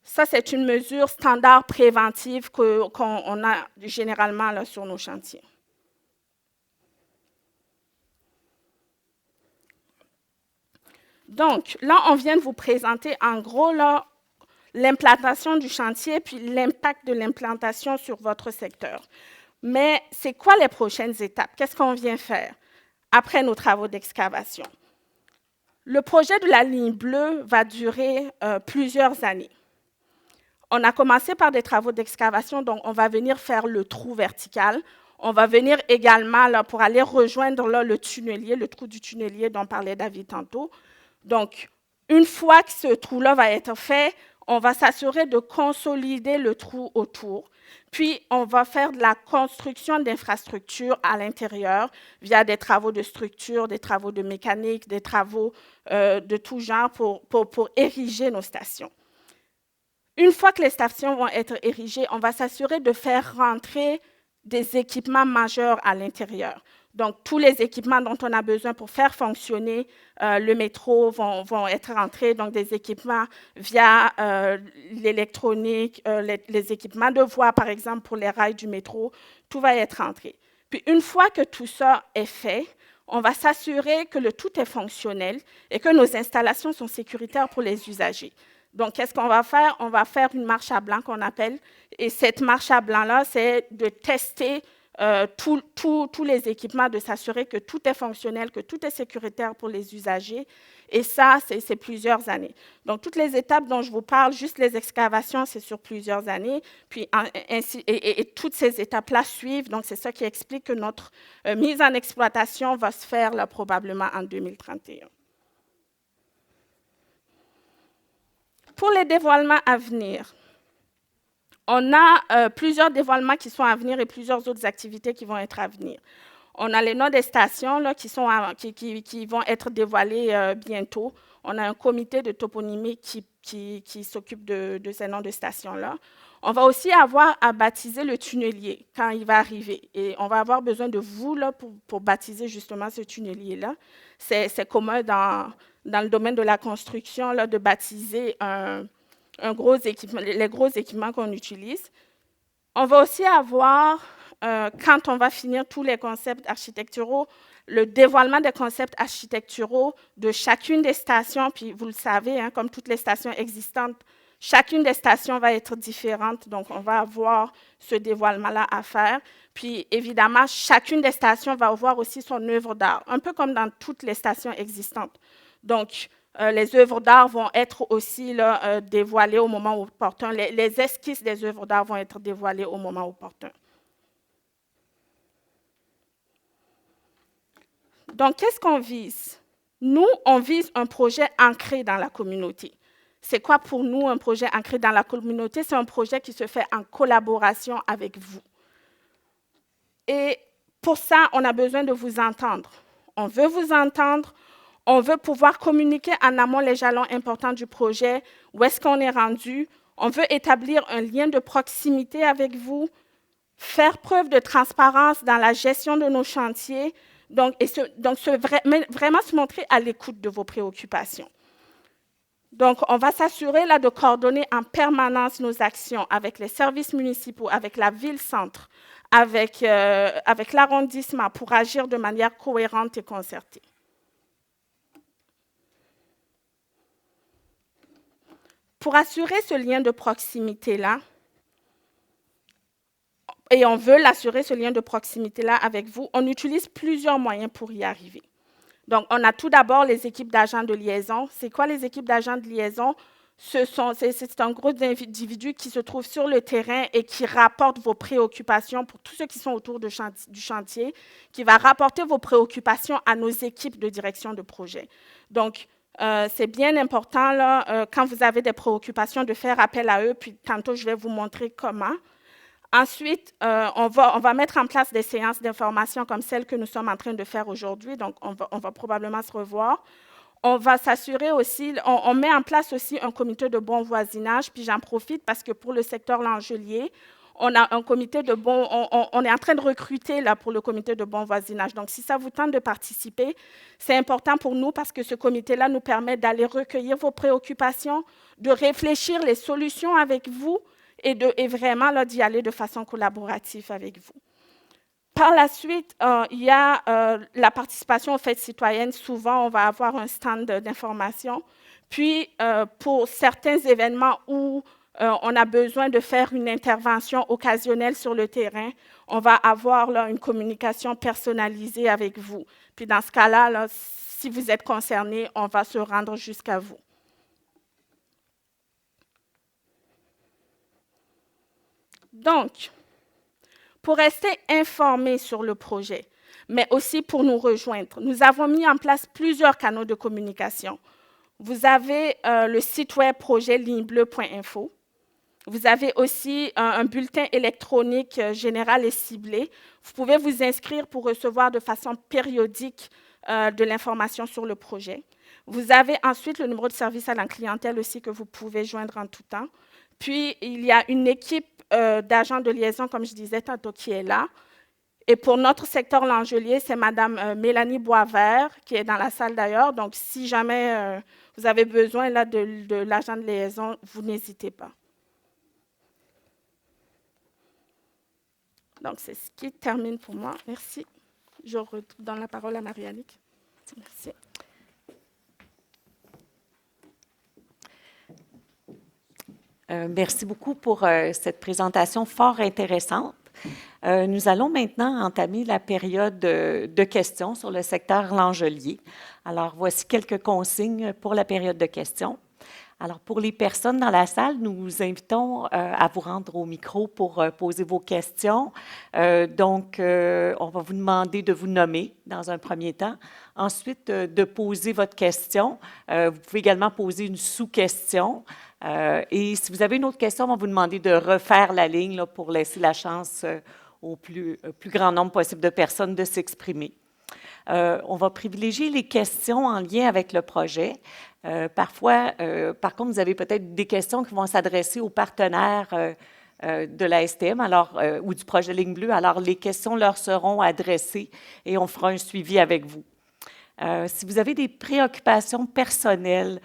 Ça, c'est une mesure standard préventive qu'on a généralement là, sur nos chantiers. Donc, là, on vient de vous présenter en gros là, l'implantation du chantier puis l'impact de l'implantation sur votre secteur. Mais c'est quoi les prochaines étapes? Qu'est-ce qu'on vient faire après nos travaux d'excavation? Le projet de la ligne bleue va durer plusieurs années. On a commencé par des travaux d'excavation, donc on va venir faire le trou vertical. On va venir également là, pour aller rejoindre là, le tunnelier, le trou du tunnelier dont parlait David tantôt. Donc, une fois que ce trou-là va être fait, on va s'assurer de consolider le trou autour. Puis, on va faire de la construction d'infrastructures à l'intérieur via des travaux de structure, des travaux de mécanique, des travaux de tout genre pour ériger nos stations. Une fois que les stations vont être érigées, on va s'assurer de faire rentrer des équipements majeurs à l'intérieur. Donc, tous les équipements dont on a besoin pour faire fonctionner le métro vont être rentrés, donc des équipements via l'électronique, les équipements de voie, par exemple, pour les rails du métro, tout va être rentré. Puis, une fois que tout ça est fait, on va s'assurer que le tout est fonctionnel et que nos installations sont sécuritaires pour les usagers. Donc, qu'est-ce qu'on va faire? On va faire une marche à blanc qu'on appelle. Et cette marche à blanc-là, c'est de tester tous les équipements, de s'assurer que tout est fonctionnel, que tout est sécuritaire pour les usagers. Et ça, c'est plusieurs années. Donc, toutes les étapes dont je vous parle, juste les excavations, c'est sur plusieurs années. Puis, et toutes ces étapes-là suivent. Donc, c'est ça qui explique que notre mise en exploitation va se faire là, probablement en 2031. Pour les dévoilements à venir, on a plusieurs dévoilements qui sont à venir et plusieurs autres activités qui vont être à venir. On a les noms des stations là, qui vont être dévoilés bientôt. On a un comité de toponymie qui s'occupe de ces noms de stations-là. On va aussi avoir à baptiser le tunnelier quand il va arriver. Et on va avoir besoin de vous là, pour baptiser justement ce tunnelier-là. C'est commun dans le domaine de la construction là, de baptiser les gros équipements qu'on utilise. On va aussi avoir, quand on va finir tous les concepts architecturaux, le dévoilement des concepts architecturaux de chacune des stations, puis vous le savez, hein, comme toutes les stations existantes, chacune des stations va être différente, donc on va avoir ce dévoilement-là à faire. Puis évidemment, chacune des stations va avoir aussi son œuvre d'art, un peu comme dans toutes les stations existantes. Donc, les œuvres d'art vont être aussi là, dévoilées au moment opportun. Les esquisses des œuvres d'art vont être dévoilées au moment opportun. Donc, qu'est-ce qu'on vise? Nous, on vise un projet ancré dans la communauté. C'est quoi pour nous un projet ancré dans la communauté? C'est un projet qui se fait en collaboration avec vous. Et pour ça, on a besoin de vous entendre. On veut vous entendre. On veut pouvoir communiquer en amont les jalons importants du projet, où est-ce qu'on est rendu. On veut établir un lien de proximité avec vous, faire preuve de transparence dans la gestion de nos chantiers, vraiment se montrer à l'écoute de vos préoccupations. Donc, on va s'assurer là, de coordonner en permanence nos actions avec les services municipaux, avec la ville-centre, avec l'arrondissement pour agir de manière cohérente et concertée. Pour assurer ce lien de proximité-là, et on veut l'assurer, ce lien de proximité-là avec vous, on utilise plusieurs moyens pour y arriver. Donc, on a tout d'abord les équipes d'agents de liaison. C'est quoi les équipes d'agents de liaison? C'est un groupe d'individus qui se trouvent sur le terrain et qui rapportent vos préoccupations pour tous ceux qui sont autour du chantier, qui va rapporter vos préoccupations à nos équipes de direction de projet. Donc, c'est bien important, là, quand vous avez des préoccupations, de faire appel à eux, puis tantôt, je vais vous montrer comment. Ensuite, on va mettre en place des séances d'information comme celles que nous sommes en train de faire aujourd'hui, donc on va probablement se revoir. On va s'assurer aussi, on met en place aussi un comité de bon voisinage, puis j'en profite parce que pour le secteur Langelier, on a un comité de bon, on est en train de recruter là, pour le comité de bon voisinage. Donc, si ça vous tente de participer, c'est important pour nous parce que ce comité-là nous permet d'aller recueillir vos préoccupations, de réfléchir les solutions avec vous et vraiment là, d'y aller de façon collaborative avec vous. Par la suite, il y a la participation aux fêtes citoyennes. Souvent, on va avoir un stand d'information. Puis, pour certains événements où on a besoin de faire une intervention occasionnelle sur le terrain, on va avoir là, une communication personnalisée avec vous. Puis, dans ce cas-là, là, si vous êtes concerné, on va se rendre jusqu'à vous. Donc, pour rester informés sur le projet, mais aussi pour nous rejoindre, nous avons mis en place plusieurs canaux de communication. Vous avez le site web projetlignebleu.info. Vous avez aussi un bulletin électronique général et ciblé. Vous pouvez vous inscrire pour recevoir de façon périodique de l'information sur le projet. Vous avez ensuite le numéro de service à la clientèle aussi que vous pouvez joindre en tout temps. Puis, il y a une équipe d'agents de liaison, comme je disais tantôt, qui est là. Et pour notre secteur Langelier, c'est Mme Mélanie Boisvert, qui est dans la salle d'ailleurs. Donc, si jamais vous avez besoin là, de l'agent de liaison, vous n'hésitez pas. Donc, c'est ce qui termine pour moi. Merci. Je redonne la parole à Marie-Annick. Merci. Merci beaucoup pour cette présentation fort intéressante. Nous allons maintenant entamer la période de questions sur le secteur Langelier. Alors, voici quelques consignes pour la période de questions. Alors, pour les personnes dans la salle, nous vous invitons à vous rendre au micro pour poser vos questions. On va vous demander de vous nommer dans un premier temps. Ensuite, de poser votre question. Vous pouvez également poser une sous-question. Et si vous avez une autre question, on va vous demander de refaire la ligne là, pour laisser la chance au plus grand nombre possible de personnes de s'exprimer. On va privilégier les questions en lien avec le projet. Parfois, par contre, vous avez peut-être des questions qui vont s'adresser aux partenaires de la STM ou du projet Ligne Bleue. Alors, les questions leur seront adressées et on fera un suivi avec vous. Si vous avez des préoccupations personnelles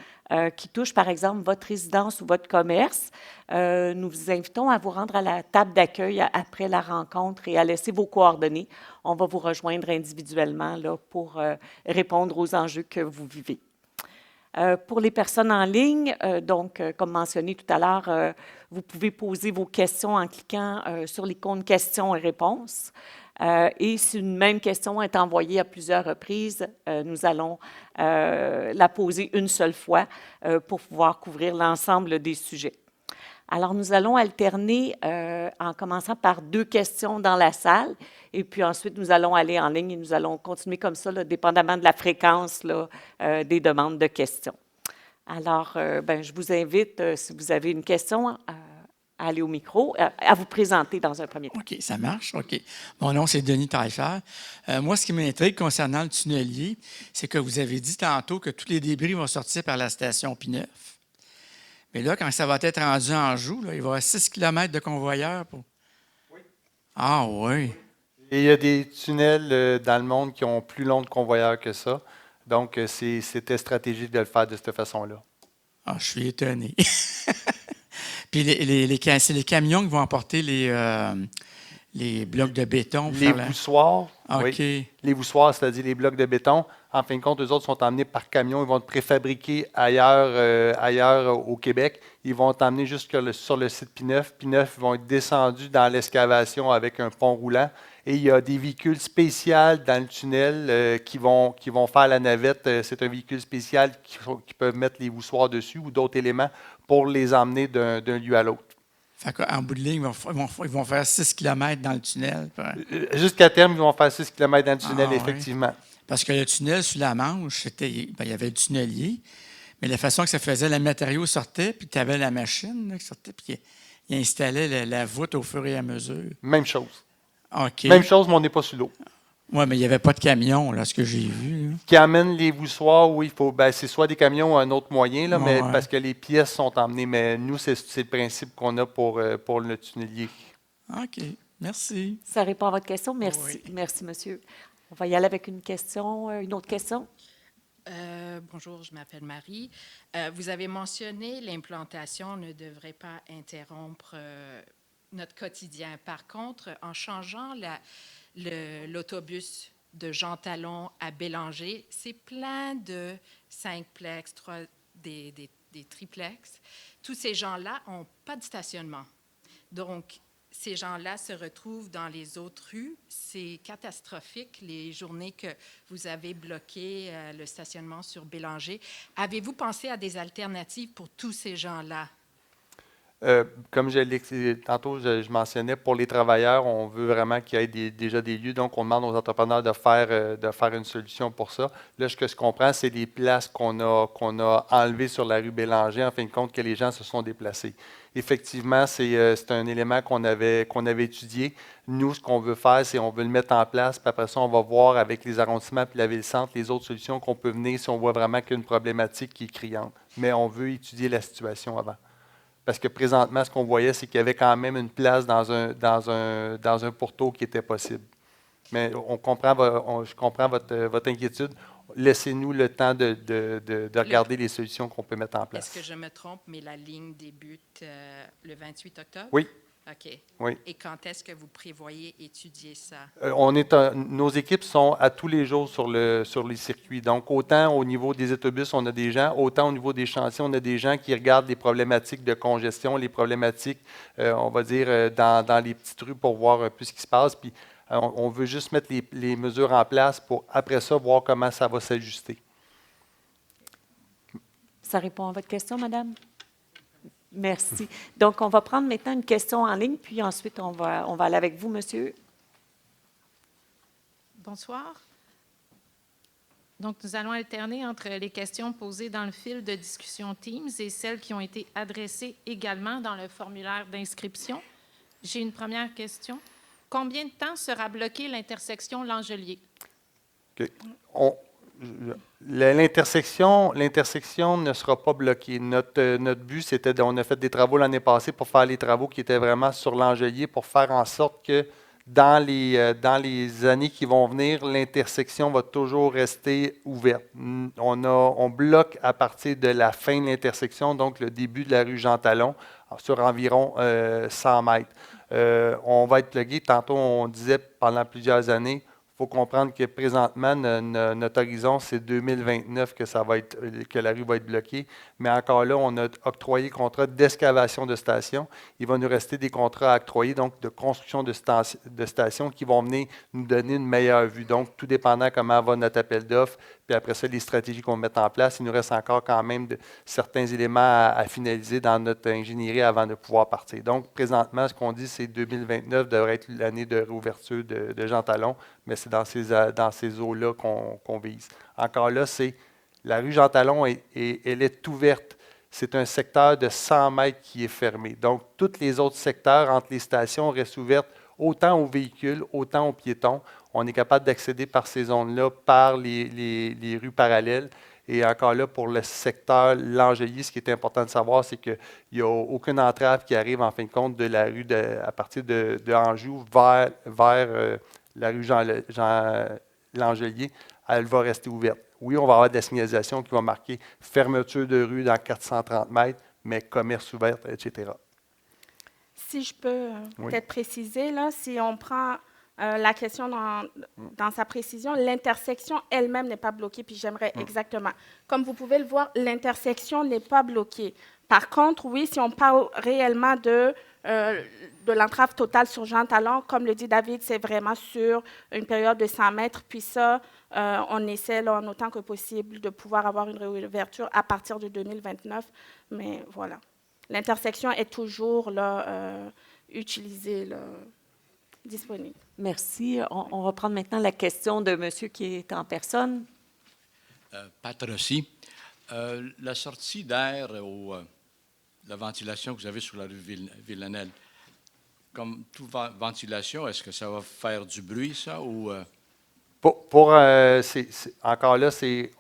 qui touchent, par exemple, votre résidence ou votre commerce, nous vous invitons à vous rendre à la table d'accueil après la rencontre et à laisser vos coordonnées. On va vous rejoindre individuellement là, pour répondre aux enjeux que vous vivez. Pour les personnes en ligne, comme mentionné tout à l'heure, vous pouvez poser vos questions en cliquant sur l'icône questions et réponses. Et si une même question est envoyée à plusieurs reprises, nous allons la poser une seule fois pour pouvoir couvrir l'ensemble des sujets. Alors, nous allons alterner en commençant par 2 questions dans la salle et puis ensuite, nous allons aller en ligne et nous allons continuer comme ça, là, dépendamment de la fréquence là, des demandes de questions. Alors, je vous invite, si vous avez une question, à aller au micro, à vous présenter dans un premier temps. OK, ça marche. OK. Mon nom, c'est Denis Taillefer. Moi, ce qui m'intrigue concernant le tunnelier, c'est que vous avez dit tantôt que tous les débris vont sortir par la station P9. Mais là, quand ça va être rendu en joue, là, il va y avoir 6 km de convoyeurs. Oui. Ah oui. Et il y a des tunnels dans le monde qui ont plus long de convoyeurs que ça. Donc, c'était stratégique de le faire de cette façon-là. Ah, je suis étonné. Puis c'est les camions qui vont emporter les blocs de béton. Les voussoirs, OK. Oui. Les voussoirs, c'est-à-dire les blocs de béton, en fin de compte, eux autres sont emmenés par camion. Ils vont être préfabriqués ailleurs au Québec. Ils vont être emmenés jusque sur le site P9. P9 vont être descendus dans l'excavation avec un pont roulant. Et il y a des véhicules spéciaux dans le tunnel qui vont faire la navette. C'est un véhicule spécial qui peut mettre les voussoirs dessus ou d'autres éléments pour les emmener d'un lieu à l'autre. En bout de ligne, ils vont faire 6 km dans le tunnel. Jusqu'à terme, ils vont faire 6 km dans le tunnel, effectivement. Oui. Parce que le tunnel sous la Manche, il y avait le tunnelier, mais la façon que ça faisait, le matériau sortait, puis tu avais la machine là, qui sortait, puis il installait la voûte au fur et à mesure. Même chose. OK. Même chose, mais on n'est pas sous l'eau. Oui, mais il n'y avait pas de camion, là, ce que j'ai vu. Là. Qui amène les voussoirs, oui, c'est soit des camions ou un autre moyen, là, mais parce que les pièces sont emmenées. Mais nous, c'est le principe qu'on a pour le tunnelier. OK. Merci. Ça répond à votre question? Merci. Oui. Merci, monsieur. On va y aller avec une autre question. Bonjour, je m'appelle Marie. Vous avez mentionné l'implantation ne devrait pas interrompre notre quotidien. Par contre, en changeant l'autobus de Jean Talon à Bélanger, c'est plein de 5plex, des triplex. Tous ces gens-là n'ont pas de stationnement. Donc, ces gens-là se retrouvent dans les autres rues. C'est catastrophique, les journées que vous avez bloqué le stationnement sur Bélanger. Avez-vous pensé à des alternatives pour tous ces gens-là? Comme tantôt, je mentionnais, pour les travailleurs, on veut vraiment qu'il y ait déjà des lieux. Donc, on demande aux entrepreneurs de faire une solution pour ça. Là, ce que je comprends, c'est les places qu'on a enlevées sur la rue Bélanger, en fin de compte, que les gens se sont déplacés. Effectivement, c'est un élément qu'on avait étudié. Nous, ce qu'on veut faire, c'est on veut le mettre en place, puis après ça, on va voir avec les arrondissements puis la ville-centre les autres solutions qu'on peut venir si on voit vraiment qu'il y a une problématique qui est criante. Mais on veut étudier la situation avant. Parce que présentement, ce qu'on voyait, c'est qu'il y avait quand même une place dans un pourtour qui était possible. Mais je comprends votre inquiétude. Laissez-nous le temps de regarder les solutions qu'on peut mettre en place. Est-ce que je me trompe, mais la ligne débute le 28 octobre? Oui. OK. Oui. Et quand est-ce que vous prévoyez étudier ça? Nos équipes sont à tous les jours sur les circuits. Donc, autant au niveau des autobus, on a des gens, autant au niveau des chantiers, on a des gens qui regardent les problématiques de congestion, les problématiques, on va dire, dans les petites rues pour voir un peu ce qui se passe. Puis, on veut juste mettre les mesures en place pour, après ça, voir comment ça va s'ajuster. Ça répond à votre question, madame? Merci. Donc, on va prendre maintenant une question en ligne, puis ensuite, on va aller avec vous, monsieur. Bonsoir. Donc, nous allons alterner entre les questions posées dans le fil de discussion Teams et celles qui ont été adressées également dans le formulaire d'inscription. J'ai une première question. Combien de temps sera bloquée l'intersection Langelier? OK. L'intersection ne sera pas bloquée. Notre but, c'était, on a fait des travaux l'année passée pour faire les travaux qui étaient vraiment sur l'Angelier pour faire en sorte que dans les années qui vont venir, l'intersection va toujours rester ouverte. On bloque à partir de la fin de l'intersection, donc le début de la rue Jean-Talon, sur environ 100 mètres. On va être plugué. Tantôt, on disait pendant plusieurs années, il faut comprendre que présentement, notre horizon, c'est 2029 que la rue va être bloquée. Mais encore là, on a octroyé contrat d'excavation de stations. Il va nous rester des contrats à octroyer, donc de construction de stations qui vont venir nous donner une meilleure vue. Donc, tout dépendant comment va notre appel d'offres, puis après ça, les stratégies qu'on va mettre en place, il nous reste encore quand même certains éléments à finaliser dans notre ingénierie avant de pouvoir partir. Donc, présentement, ce qu'on dit, c'est 2029 devrait être l'année de réouverture de Jean Talon, mais c'est dans ces eaux-là qu'on vise. Encore là, c'est la rue Jean Talon, elle est ouverte. C'est un secteur de 100 mètres qui est fermé. Donc, tous les autres secteurs entre les stations restent ouvertes autant aux véhicules, autant aux piétons. On est capable d'accéder par ces zones-là, par les rues parallèles. Et encore là, pour le secteur Langelier, ce qui est important de savoir, c'est qu'il n'y a aucune entrave qui arrive en fin de compte de la rue à partir de Anjou vers la rue Langelier. Elle va rester ouverte. Oui, on va avoir de la signalisation qui va marquer fermeture de rue dans 430 mètres, mais commerce ouvert, etc. Si je peux peut-être préciser, là, si on prend la question dans sa précision, l'intersection elle-même n'est pas bloquée, puis j'aimerais exactement. Comme vous pouvez le voir, l'intersection n'est pas bloquée. Par contre, oui, si on parle réellement de l'entrave totale sur Jean Talon, comme le dit David, c'est vraiment sur une période de 100 mètres, puis ça, on essaie là, en autant que possible de pouvoir avoir une réouverture à partir de 2029, mais voilà. L'intersection est toujours là, utilisée, là, disponible. Merci. On va prendre maintenant la question de monsieur qui est en personne. Pat Rossi. La sortie d'air, la ventilation que vous avez sur la rue Villanelle, comme toute ventilation, est-ce que ça va faire du bruit, ça, ou... Encore là, c'est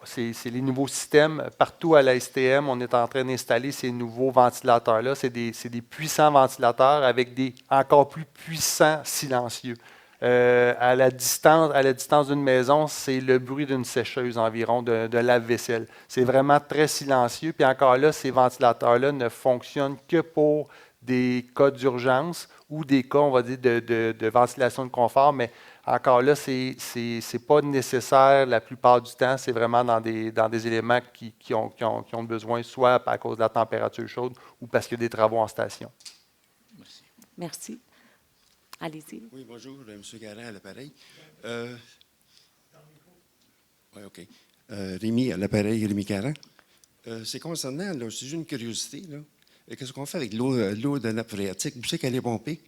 les nouveaux systèmes. Partout à la STM, on est en train d'installer ces nouveaux ventilateurs-là. C'est des puissants ventilateurs avec des encore plus puissants silencieux. À la distance d'une maison, c'est le bruit d'une sécheuse environ, de lave-vaisselle. C'est vraiment très silencieux. Puis encore là, ces ventilateurs-là ne fonctionnent que pour des cas d'urgence ou des cas, on va dire, de ventilation de confort, mais encore là, ce n'est pas nécessaire la plupart du temps. C'est vraiment dans des éléments qui ont besoin, soit à cause de la température chaude ou parce qu'il y a des travaux en station. Merci. Merci. Allez-y. Oui, bonjour, M. Garand à l'appareil. Oui, OK. Rémi à l'appareil, Rémi Garand. C'est concernant, là, c'est juste une curiosité, là. Qu'est-ce qu'on fait avec l'eau de nappe phréatique? Vous savez qu'elle est pompée?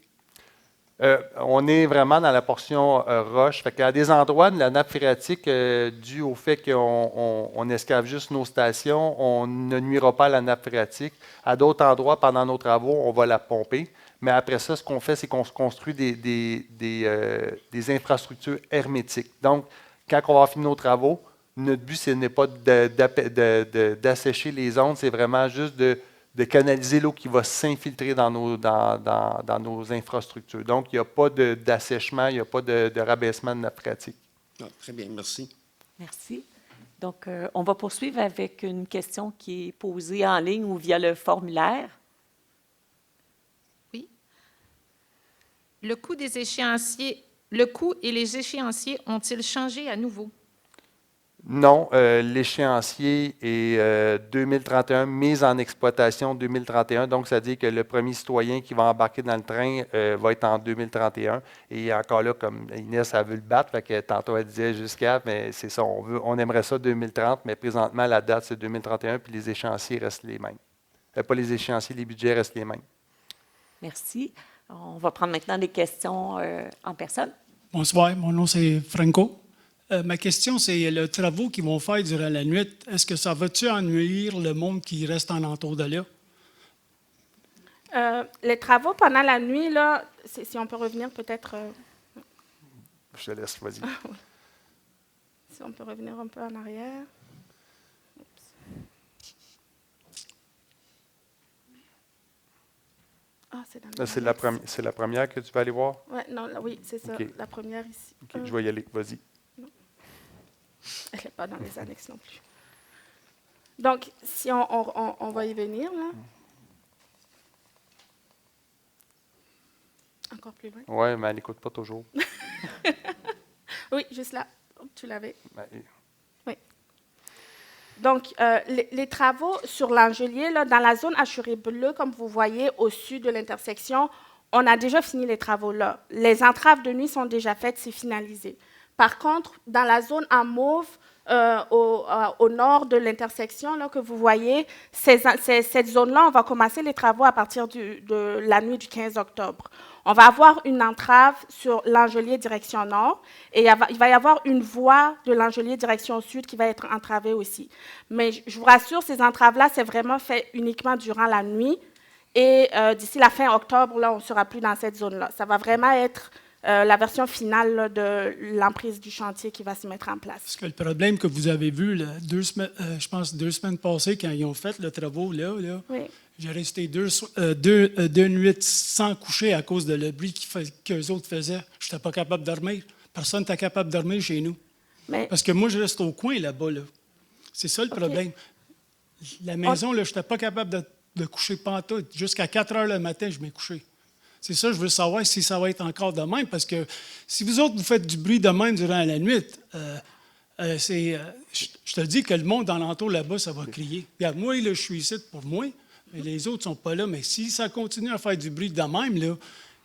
On est vraiment dans la portion roche. Fait qu'à des endroits de la nappe phréatique, dû au fait qu'on escave juste nos stations, on ne nuira pas à la nappe phréatique. À d'autres endroits, pendant nos travaux, on va la pomper. Mais après ça, ce qu'on fait, c'est qu'on se construit des infrastructures hermétiques. Donc, quand on va finir nos travaux, notre but, ce n'est pas d'assécher les zones, c'est vraiment juste de canaliser l'eau qui va s'infiltrer dans nos infrastructures. Donc, il n'y a pas d'assèchement, il n'y a pas de rabaissement de nappe phréatique. Ah, très bien, merci. Merci. Donc, on va poursuivre avec une question qui est posée en ligne ou via le formulaire. Oui. le coût et les échéanciers ont-ils changé à nouveau? Non, l'échéancier est 2031, mise en exploitation 2031. Donc, ça dit que le premier citoyen qui va embarquer dans le train va être en 2031. Et encore là, comme Inès a vu le battre, fait que tantôt elle disait jusqu'à, mais c'est ça, on aimerait ça 2030, mais présentement, la date, c'est 2031, puis les échéanciers restent les mêmes. Pas les échéanciers, les budgets restent les mêmes. Merci. On va prendre maintenant des questions en personne. Bonsoir, mon nom c'est Franco. Ma question, c'est les travaux qu'ils vont faire durant la nuit. Est-ce que ça va-tu ennuyer le monde qui reste en entour de là? Les travaux pendant la nuit, là, si on peut revenir peut-être... Je te laisse, vas-y. Si on peut revenir un peu en arrière. Ah, c'est la première que tu vas aller voir? Ouais, non, oui, c'est ça, Okay. la première ici. OK, je vais y aller, vas-y. Elle n'est pas dans les annexes non plus. Donc, si on va y venir, là. Encore plus loin. Oui, mais elle n'écoute pas toujours. Oui, juste là. Tu l'avais. Ben, Oui. Donc, les travaux sur l'Angelier, là, dans la zone hachurée bleue, comme vous voyez, au sud de l'intersection, on a déjà fini les travaux là. Les entraves de nuit sont déjà faites, c'est finalisé. Par contre, dans la zone en mauve, au nord de l'intersection là, que vous voyez, cette zone-là, on va commencer les travaux à partir de la nuit du 15 octobre. On va avoir une entrave sur l'Angelier direction nord et il va y avoir une voie de l'Angelier direction sud qui va être entravée aussi. Mais je vous rassure, ces entraves-là, c'est vraiment fait uniquement durant la nuit et d'ici la fin octobre, là, on ne sera plus dans cette zone-là. Ça va vraiment être la version finale là, de l'emprise du chantier qui va se mettre en place. Parce que le problème que vous avez vu, là, je pense 2 semaines passées, quand ils ont fait le travaux, là, oui. J'ai resté deux nuits sans coucher à cause de le bruit qu'eux autres faisaient. Je n'étais pas capable de dormir. Personne n'était capable de dormir chez nous. Mais, parce que moi, je reste au coin là-bas. Là. C'est ça le problème. La maison, je n'étais pas capable de coucher pantoute. Jusqu'à 4 heures le matin, je m'ai couché. C'est ça, je veux savoir si ça va être encore de même, parce que si vous autres, vous faites du bruit de même durant la nuit, je te dis que le monde dans l'entour là-bas, ça va crier. Regarde, moi, là, je suis ici pour moi, mais les autres ne sont pas là. Mais si ça continue à faire du bruit de même, là,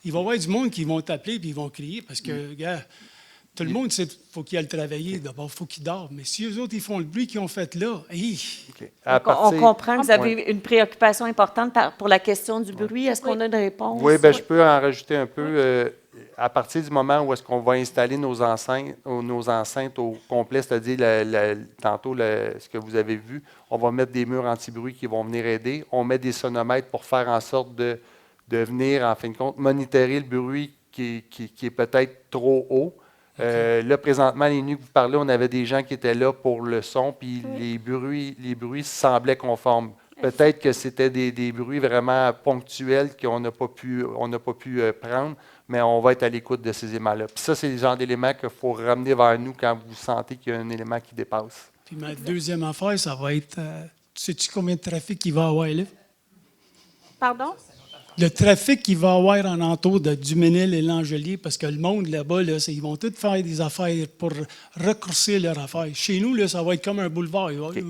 il va y avoir du monde qui vont t'appeler et ils vont crier, parce que, regarde, tout le monde sait qu'il faut qu'il aille travailler. D'abord, il faut qu'ils dorment. Mais si eux autres, ils font le bruit qu'ils ont fait là, On comprend que vous avez une préoccupation importante pour la question du bruit. Est-ce qu'on a une réponse? Oui, bien, je peux en rajouter un peu. À partir du moment où est-ce qu'on va installer nos enceintes au complet, c'est-à-dire tantôt ce que vous avez vu, on va mettre des murs anti-bruit qui vont venir aider. On met des sonomètres pour faire en sorte de venir, en fin de compte, monitorer le bruit qui est peut-être trop haut. Là, présentement, les nuits que vous parlez, on avait des gens qui étaient là pour le son, puis les bruits semblaient conformes. Peut-être que c'était des bruits vraiment ponctuels qu'on n'a pas pu prendre, mais on va être à l'écoute de ces éléments-là. Puis ça, c'est le genre d'éléments qu'il faut ramener vers nous quand vous sentez qu'il y a un élément qui dépasse. Puis ma deuxième affaire, ça va être, sais-tu combien de trafic il va y avoir là? Pardon? Le trafic qu'il va y avoir en entour de Duménil et l'Angelier, parce que le monde là-bas, là, ils vont tous faire des affaires pour raccourcir leurs affaires. Chez nous, là, ça va être comme un boulevard. Okay.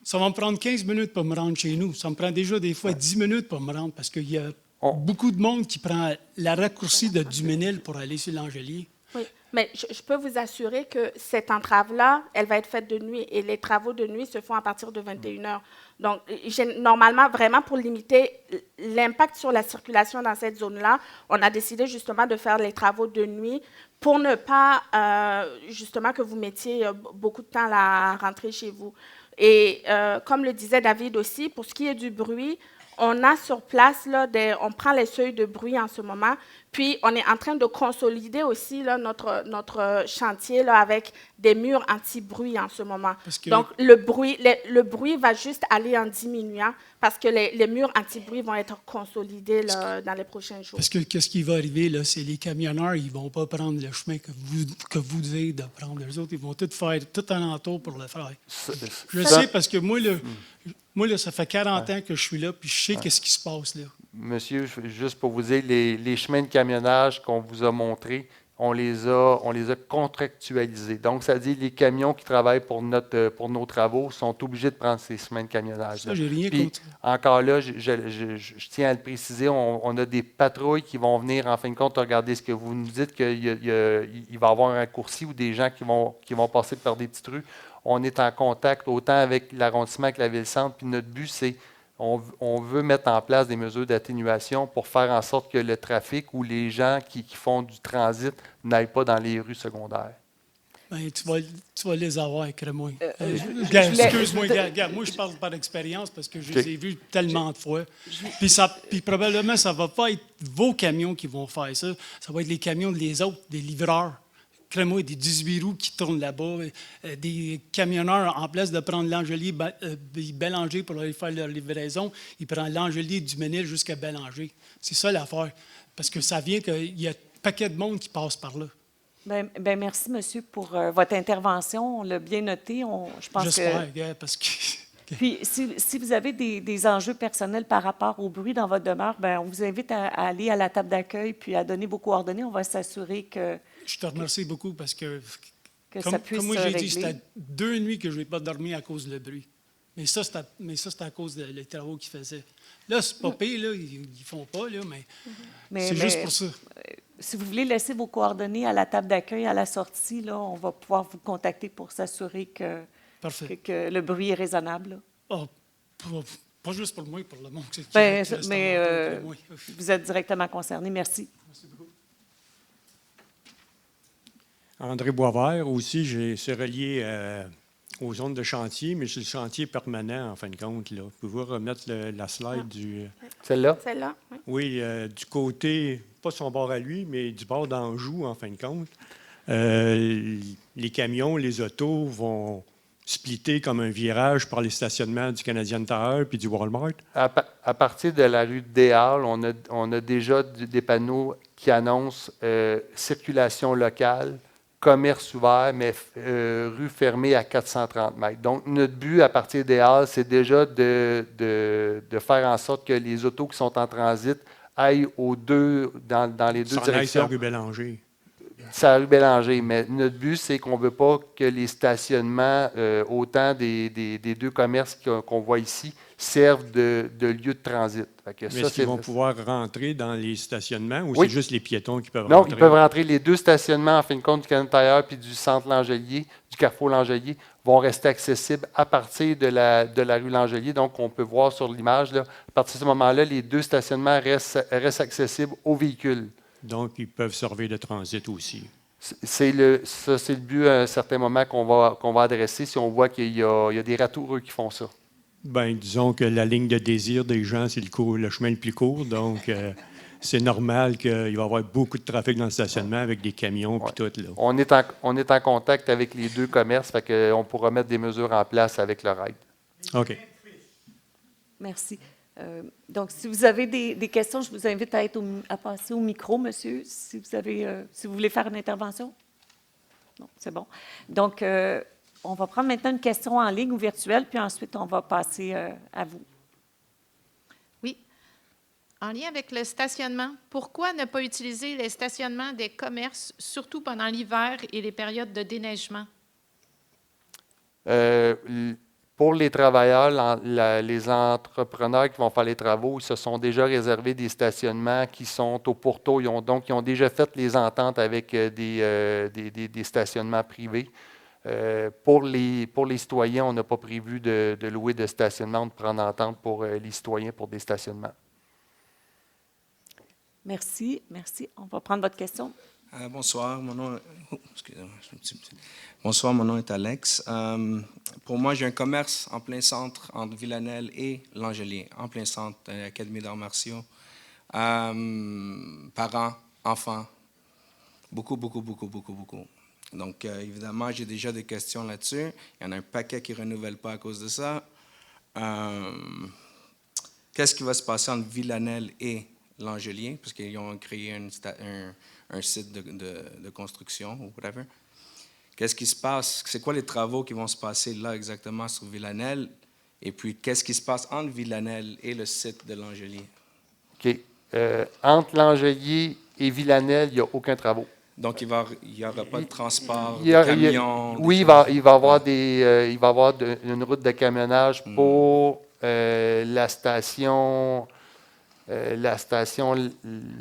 Ça va me prendre 15 minutes pour me rendre chez nous. Ça me prend déjà des fois 10 minutes pour me rendre, parce qu'il y a beaucoup de monde qui prend la raccourci de Duménil pour aller sur l'Angelier. Oui, mais je peux vous assurer que cette entrave-là, elle va être faite de nuit et les travaux de nuit se font à partir de 21 heures. Donc, normalement, vraiment pour limiter l'impact sur la circulation dans cette zone-là, on a décidé justement de faire les travaux de nuit pour ne pas, justement, que vous mettiez beaucoup de temps à rentrer chez vous. Et comme le disait David aussi, pour ce qui est du bruit, on a sur place, là, on prend les seuils de bruit en ce moment, puis on est en train de consolider aussi là, notre chantier là, avec des murs anti-bruit en ce moment. Donc, le bruit va juste aller en diminuant parce que les murs anti-bruit vont être consolidés là, dans les prochains jours. Parce que qu'est-ce qui va arriver, là, c'est les camionneurs, ils ne vont pas prendre le chemin que vous dites de prendre. Les autres, ils vont tout faire tout alentour pour le faire. Je sais parce que moi, là, ça fait 40 ans que je suis là, puis je sais qu'est-ce qui se passe là. monsieur, juste pour vous dire, les chemins de camionnage qu'on vous a montrés, on les a contractualisés. Donc, ça dit les camions qui travaillent pour nos travaux sont obligés de prendre ces chemins de camionnage. Ça, j'ai rien Puis, contre ça. encore là, je tiens à le préciser, on a des patrouilles qui vont venir, en fin de compte, regarder ce que vous nous dites, qu'il va y avoir un raccourci ou des gens qui vont passer par des petites rues. On est en contact autant avec l'arrondissement que la ville-centre, puis notre but, c'est on veut mettre en place des mesures d'atténuation pour faire en sorte que le trafic ou les gens qui font du transit n'aillent pas dans les rues secondaires. Ben, tu vas les avoir, crée-moi. voulais- Excuse-moi, gars, moi, je parle par expérience parce que je les ai vus tellement de fois. Puis probablement, ça ne va pas être vos camions qui vont faire ça. Ça va être les camions des autres, des livreurs. Crée-moi, des 18 roues qui tournent là-bas, des camionneurs, en place de prendre l'Angelier, Bélanger pour aller faire leur livraison, ils prennent l'Angelier du Ménil jusqu'à Bélanger. C'est ça l'affaire. Parce que ça vient qu'il y a un paquet de monde qui passe par là. Ben, merci, monsieur, pour votre intervention. On l'a bien noté. Je pense J'espère, gars, parce que... Puis, si vous avez des enjeux personnels par rapport au bruit dans votre demeure, ben, on vous invite à aller à la table d'accueil puis à donner vos coordonnées. On va s'assurer que Je te remercie beaucoup parce que ça puisse comme moi se j'ai dit, régler. c'était 2 nuits que je n'ai pas dormi à cause du bruit. Mais ça, c'était à cause des travaux qu'ils faisaient. Là, c'est pas pire, là, ils font pas, là, mais c'est juste pour ça. Si vous voulez laisser vos coordonnées à la table d'accueil à la sortie, là, on va pouvoir vous contacter pour s'assurer que le bruit est raisonnable. Là. Ah, pas juste pour moi, pour le monde. Vous êtes directement concerné. Merci. Merci beaucoup. André Boisvert, aussi, c'est relié aux zones de chantier, mais c'est le chantier permanent, en fin de compte. Là. Pouvez-vous remettre la slide du... Celle-là? Celle-là, oui. Oui, du côté, pas son bord à lui, mais du bord d'Anjou, en fin de compte. Les camions, les autos vont splitter comme un virage par les stationnements du Canadian Tire puis du Walmart. À partir de la rue Des Halles, on a déjà des panneaux qui annoncent circulation locale, commerce ouvert, mais rue fermée à 430 mètres. Donc, notre but à partir des Halles, c'est déjà de faire en sorte que les autos qui sont en transit aillent dans les deux directions. Ça rue Bélanger. C'est à rue Bélanger, mais notre but, c'est qu'on ne veut pas que les stationnements, autant des deux commerces qu'on voit ici, servent de lieu de transit. Fait que Mais ça, est-ce qu'ils vont pouvoir rentrer dans les stationnements ou Oui. c'est juste les piétons qui peuvent Non, rentrer? ils peuvent rentrer. Les deux stationnements, en fin de compte, du Canadian Tire puis du centre Langelier, du Carrefour Langelier, vont rester accessibles à partir de la rue Langelier. Donc, on peut voir sur l'image, là, à partir de ce moment-là, les deux stationnements restent accessibles aux véhicules. Donc, ils peuvent servir de transit aussi. C'est le but à un certain moment qu'on va adresser si on voit qu'il y a des ratoureux qui font ça. Bien, disons que la ligne de désir des gens, c'est le chemin le plus court. Donc, c'est normal qu'il va y avoir beaucoup de trafic dans le stationnement avec des camions et tout. Là. On est en contact avec les deux commerces, fait qu'on pourra mettre des mesures en place avec leur aide. OK. Merci. Donc, si vous avez des questions, je vous invite à passer au micro, monsieur, si vous voulez faire une intervention. Non, c'est bon. Donc, on va prendre maintenant une question en ligne ou virtuelle, puis ensuite, on va passer à vous. Oui. En lien avec le stationnement, pourquoi ne pas utiliser les stationnements des commerces, surtout pendant l'hiver et les périodes de déneigement? Pour les travailleurs, les entrepreneurs qui vont faire les travaux, ils se sont déjà réservés des stationnements qui sont au pourtour. Ils ont déjà fait les ententes avec des stationnements privés. Pour les citoyens, on n'a pas prévu de louer de stationnement, de prendre entente pour les citoyens pour des stationnements. Merci. On va prendre votre question. Bonsoir, Bonsoir, mon nom est Alex. Pour moi, j'ai un commerce en plein centre entre Villanelle et Langelier, en plein centre de l'Académie d'arts martiaux. Parents, enfants, beaucoup. Donc, évidemment, j'ai déjà des questions là-dessus. Il y en a un paquet qui ne renouvelle pas à cause de ça. Qu'est-ce qui va se passer entre Villanelle et Langelier? Parce qu'ils ont créé un site de construction ou whatever. Qu'est-ce qui se passe? C'est quoi les travaux qui vont se passer là exactement sur Villanelle? Et puis, qu'est-ce qui se passe entre Villanelle et le site de Langelier? OK. Entre Langelier et Villanelle, il n'y a aucun travaux. Donc, il n'y aura pas de transport Il y a- de il y a- camions? oui, des il va choses? y avoir il va avoir une route de camionnage pour la station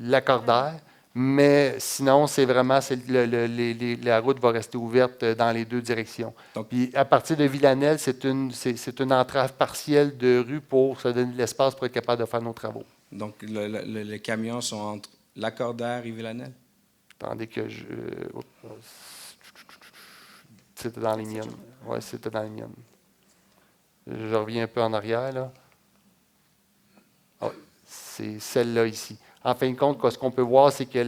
Lacordaire, mais sinon, c'est vraiment, la route va rester ouverte dans les deux directions. Donc- Puis à partir de Villanelle, c'est une entrave partielle de rue pour se donner de l'espace pour être capable de faire nos travaux. Donc, les camions sont entre Lacordaire et Villanelle? Attendez que c'était dans les miennes. Oui, c'était dans les miennes. Je reviens un peu en arrière, là. Ah, c'est celle-là ici. En fin de compte, ce qu'on peut voir, c'est que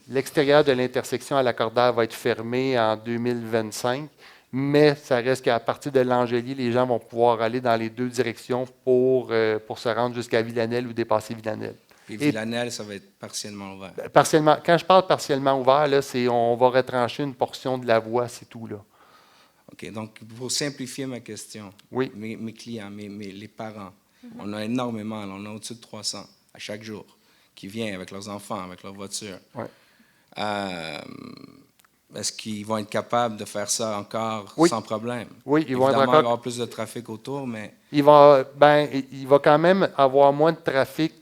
l'extérieur de l'intersection à Lacordaire va être fermé en 2025, mais ça reste qu'à partir de Langelier, les gens vont pouvoir aller dans les deux directions pour se rendre jusqu'à Villanelle ou dépasser Villanelle. Et Villanelle, ça va être partiellement ouvert. Partiellement, quand je parle partiellement ouvert, là, on va retrancher une portion de la voie, c'est tout, là. OK. Donc, pour simplifier ma question, Oui. mes clients, les parents, on a énormément, là, on a au-dessus de 300 à chaque jour qui viennent avec leurs enfants, avec leur voiture. Ouais. Est-ce qu'ils vont être capables de faire ça encore Oui. sans problème? Oui, ils vont être Évidemment, encore. il va y avoir plus de trafic autour, mais Il va quand même avoir moins de trafic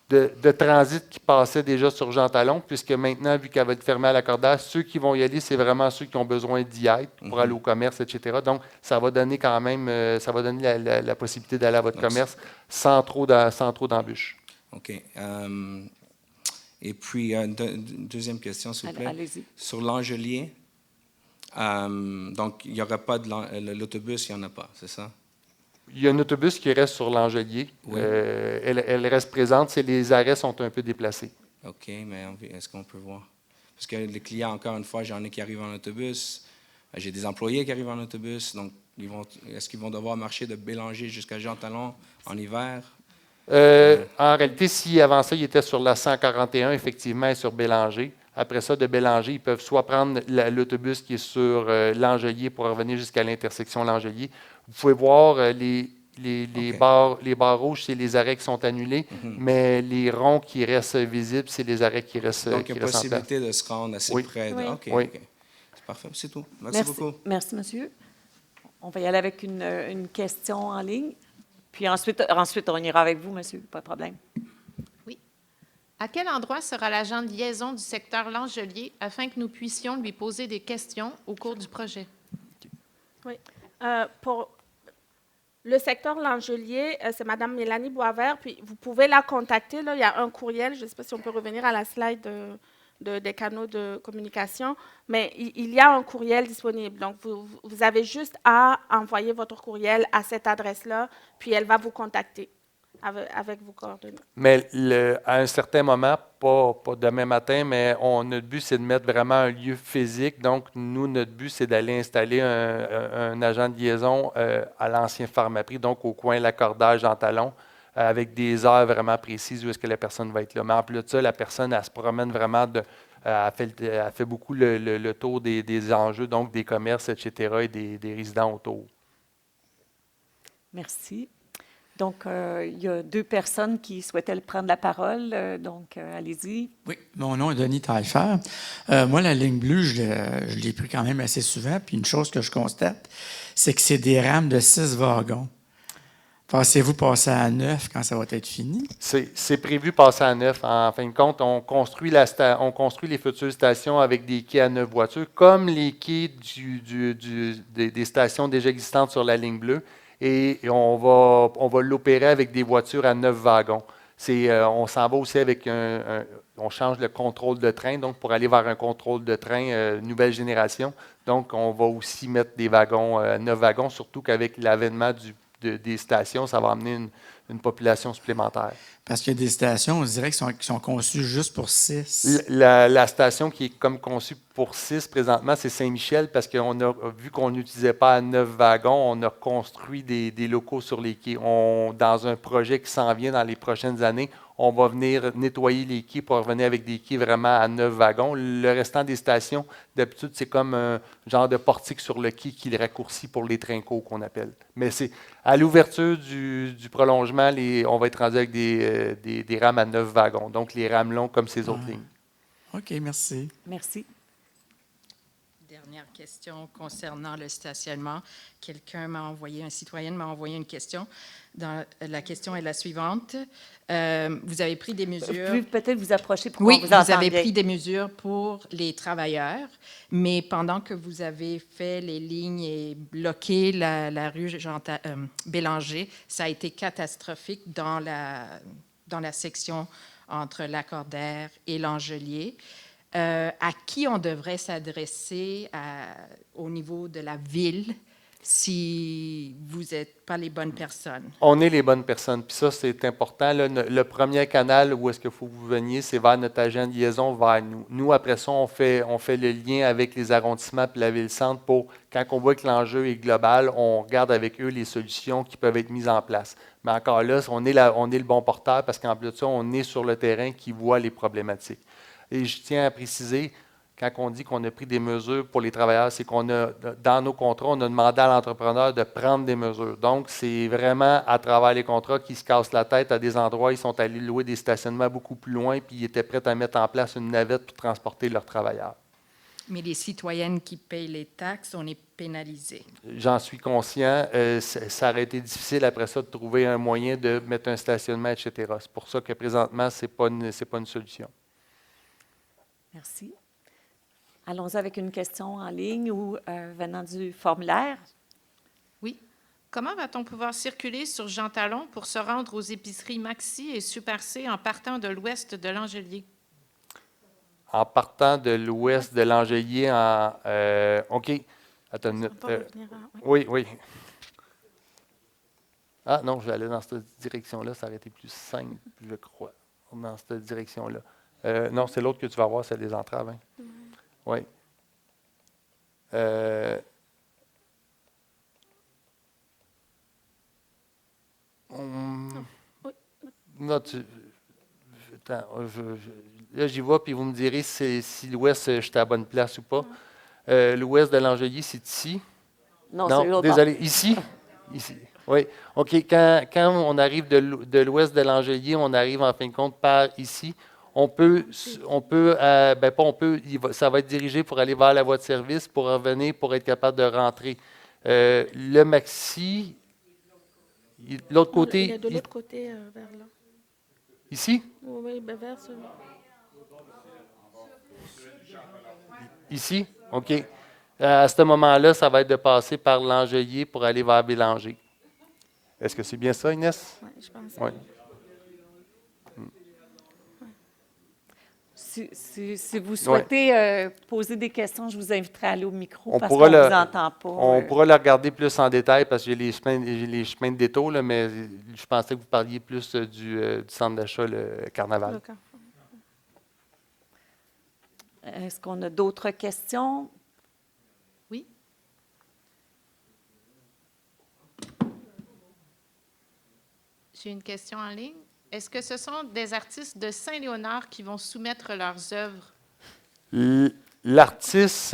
de transit qui passait déjà sur Jean Talon, puisque maintenant, vu qu'elle va être fermée à Lacordaire, ceux qui vont y aller, c'est vraiment ceux qui ont besoin d'y être pour aller au commerce, etc. Donc, ça va donner quand même, ça va donner la possibilité d'aller à votre commerce sans trop d'embûches. OK. Et puis, deuxième question, s'il vous plaît. Allez-y. Sur Langelier, donc, il n'y aura pas de l'autobus, il n'y en a pas, c'est ça? Il y a un autobus qui reste sur Langelier. Oui. Elle reste présente. Les arrêts sont un peu déplacés. OK, mais est-ce qu'on peut voir? Parce que les clients, encore une fois, j'en ai qui arrivent en autobus. J'ai des employés qui arrivent en autobus. Donc, est-ce qu'ils vont devoir marcher de Bélanger jusqu'à Jean Talon en hiver? En réalité, si avant ça, ils étaient sur la 141, effectivement, et sur Bélanger. Après ça, de Bélanger, ils peuvent soit prendre l'autobus qui est sur Langelier pour revenir jusqu'à l'intersection Langelier. Vous pouvez voir les barres rouges, c'est les arrêts qui sont annulés, mais les ronds qui restent visibles, c'est les arrêts qui restent. Donc, il y a restent en place. possibilité de se rendre assez près. Oui. OK, Oui. OK. C'est parfait, c'est tout. Merci beaucoup. Merci, monsieur. On va y aller avec une question en ligne. Puis ensuite, on ira avec vous, monsieur, pas de problème. Oui. À quel endroit sera l'agent de liaison du secteur Langelier afin que nous puissions lui poser des questions au cours du projet? Oui. Pour le secteur Langelier, c'est Mme Mélanie Boisvert, puis vous pouvez la contacter. Là, il y a un courriel, je ne sais pas si on peut revenir à la slide des canaux de communication, mais il y a un courriel disponible. Donc, vous avez juste à envoyer votre courriel à cette adresse-là, puis elle va vous contacter avec vos coordonnées. Mais à un certain moment, pas demain matin, mais notre but, c'est de mettre vraiment un lieu physique. Donc, nous, notre but, c'est d'aller installer un agent de liaison à l'ancien Pharmaprix, donc au coin Lacordaire, Jean Talon, avec des heures vraiment précises où est-ce que la personne va être là. Mais en plus de ça, la personne, elle se promène vraiment, elle fait beaucoup le tour des enjeux, donc des commerces, etc., et des résidents autour. Merci. Donc, il y a deux personnes qui souhaitaient prendre la parole. Donc, allez-y. Oui, mon nom est Denis Taillefer. Moi, la ligne bleue, je l'ai pris quand même assez souvent. Puis une chose que je constate, c'est que c'est des rames de 6 wagons. Pensez-vous passer à 9 quand ça va être fini? C'est prévu passer à 9. En fin de compte, on construit les futures stations avec des quais à 9 voitures, comme les quais des stations déjà existantes sur la ligne bleue. Et on va l'opérer avec des voitures à 9 wagons. On s'en va aussi avec on change le contrôle de train, donc pour aller vers un contrôle de train nouvelle génération. Donc, on va aussi mettre des wagons, 9 wagons, surtout qu'avec l'avènement des stations, ça va amener une population supplémentaire. Parce qu'il y a des stations, on dirait, qui sont conçues juste pour 6. La station qui est comme conçue pour 6 présentement, c'est Saint-Michel, parce qu'on a vu qu'on n'utilisait pas à 9 wagons, on a construit des locaux sur les quais. Dans un projet qui s'en vient dans les prochaines années, on va venir nettoyer les quais pour revenir avec des quais vraiment à 9 wagons. Le restant des stations, d'habitude, c'est comme un genre de portique sur le quai qui le raccourcit pour les trincos qu'on appelle. Mais c'est à l'ouverture du prolongement, on va être rendu avec des rames à 9 wagons, donc les rames longs comme ces autres lignes. OK, merci. Merci. Dernière question concernant le stationnement. Un citoyen m'a envoyé une question. La question est la suivante. Vous avez pris des mesures... Peut-être vous approcher pour Oui, qu'on vous vous entende avez bien. pris des mesures pour les travailleurs, mais pendant que vous avez fait les lignes et bloqué la rue Bélanger, ça a été catastrophique dans la section entre Lacordaire et l'Angelier. À qui on devrait s'adresser au niveau de la ville si vous n'êtes pas les bonnes personnes? On est les bonnes personnes. Puis ça, c'est important. Là, le premier canal où est-ce qu'il faut que vous veniez, c'est vers notre agent de liaison, vers nous. Nous, après ça, on fait le lien avec les arrondissements et la ville-centre pour, quand on voit que l'enjeu est global, on regarde avec eux les solutions qui peuvent être mises en place. Mais encore là, on est le bon porteur parce qu'en plus de ça, on est sur le terrain qui voit les problématiques. Et je tiens à préciser, quand on dit qu'on a pris des mesures pour les travailleurs, c'est qu'on a, dans nos contrats, on a demandé à l'entrepreneur de prendre des mesures. Donc, c'est vraiment à travers les contrats qu'ils se cassent la tête à des endroits. Ils sont allés louer des stationnements beaucoup plus loin, puis ils étaient prêts à mettre en place une navette pour transporter leurs travailleurs. Mais les citoyennes qui payent les taxes, on est pénalisés. J'en suis conscient. Ça aurait été difficile après ça de trouver un moyen de mettre un stationnement, etc. C'est pour ça que présentement, ce n'est pas une solution. Merci. Allons-y avec une question en ligne ou venant du formulaire. Oui. Comment va-t-on pouvoir circuler sur Jean Talon pour se rendre aux épiceries Maxi et Super C en partant de l'ouest de l'Angelier? En partant de l'ouest de l'Angelier OK. Attends une minute. Oui. Ah non, je vais aller dans cette direction-là. Ça aurait été plus simple, je crois, dans cette direction-là. Non, c'est l'autre que tu vas voir, c'est les entraves. Hein? Oui. Non, attends, là, j'y vais, puis vous me direz si l'ouest, j'étais à la bonne place ou pas. L'ouest de l'Angelier, c'est ici. Non, c'est l'autre désolé. bord. Ici? Ici. Oui. OK. Quand on arrive de l'ouest de l'Angelier, on arrive en fin de compte par ici. Ça va être dirigé pour aller vers la voie de service, pour revenir, pour être capable de rentrer. Le Maxi, l'autre côté. Il est de l'autre côté, vers là. Ici? Oui, vers ce... Ici? OK. À ce moment-là, ça va être de passer par l'Angelier pour aller vers Bélanger. Est-ce que c'est bien ça, Inès? Oui, je pense. Oui. Si vous souhaitez poser des questions, je vous inviterai à aller au micro parce qu'on ne vous entend pas. On pourra le regarder plus en détail parce que j'ai les chemins de détour, là, mais je pensais que vous parliez plus du centre d'achat, le Carnaval. Est-ce qu'on a d'autres questions? Oui. J'ai une question en ligne. Est-ce que ce sont des artistes de Saint-Léonard qui vont soumettre leurs œuvres? L'artiste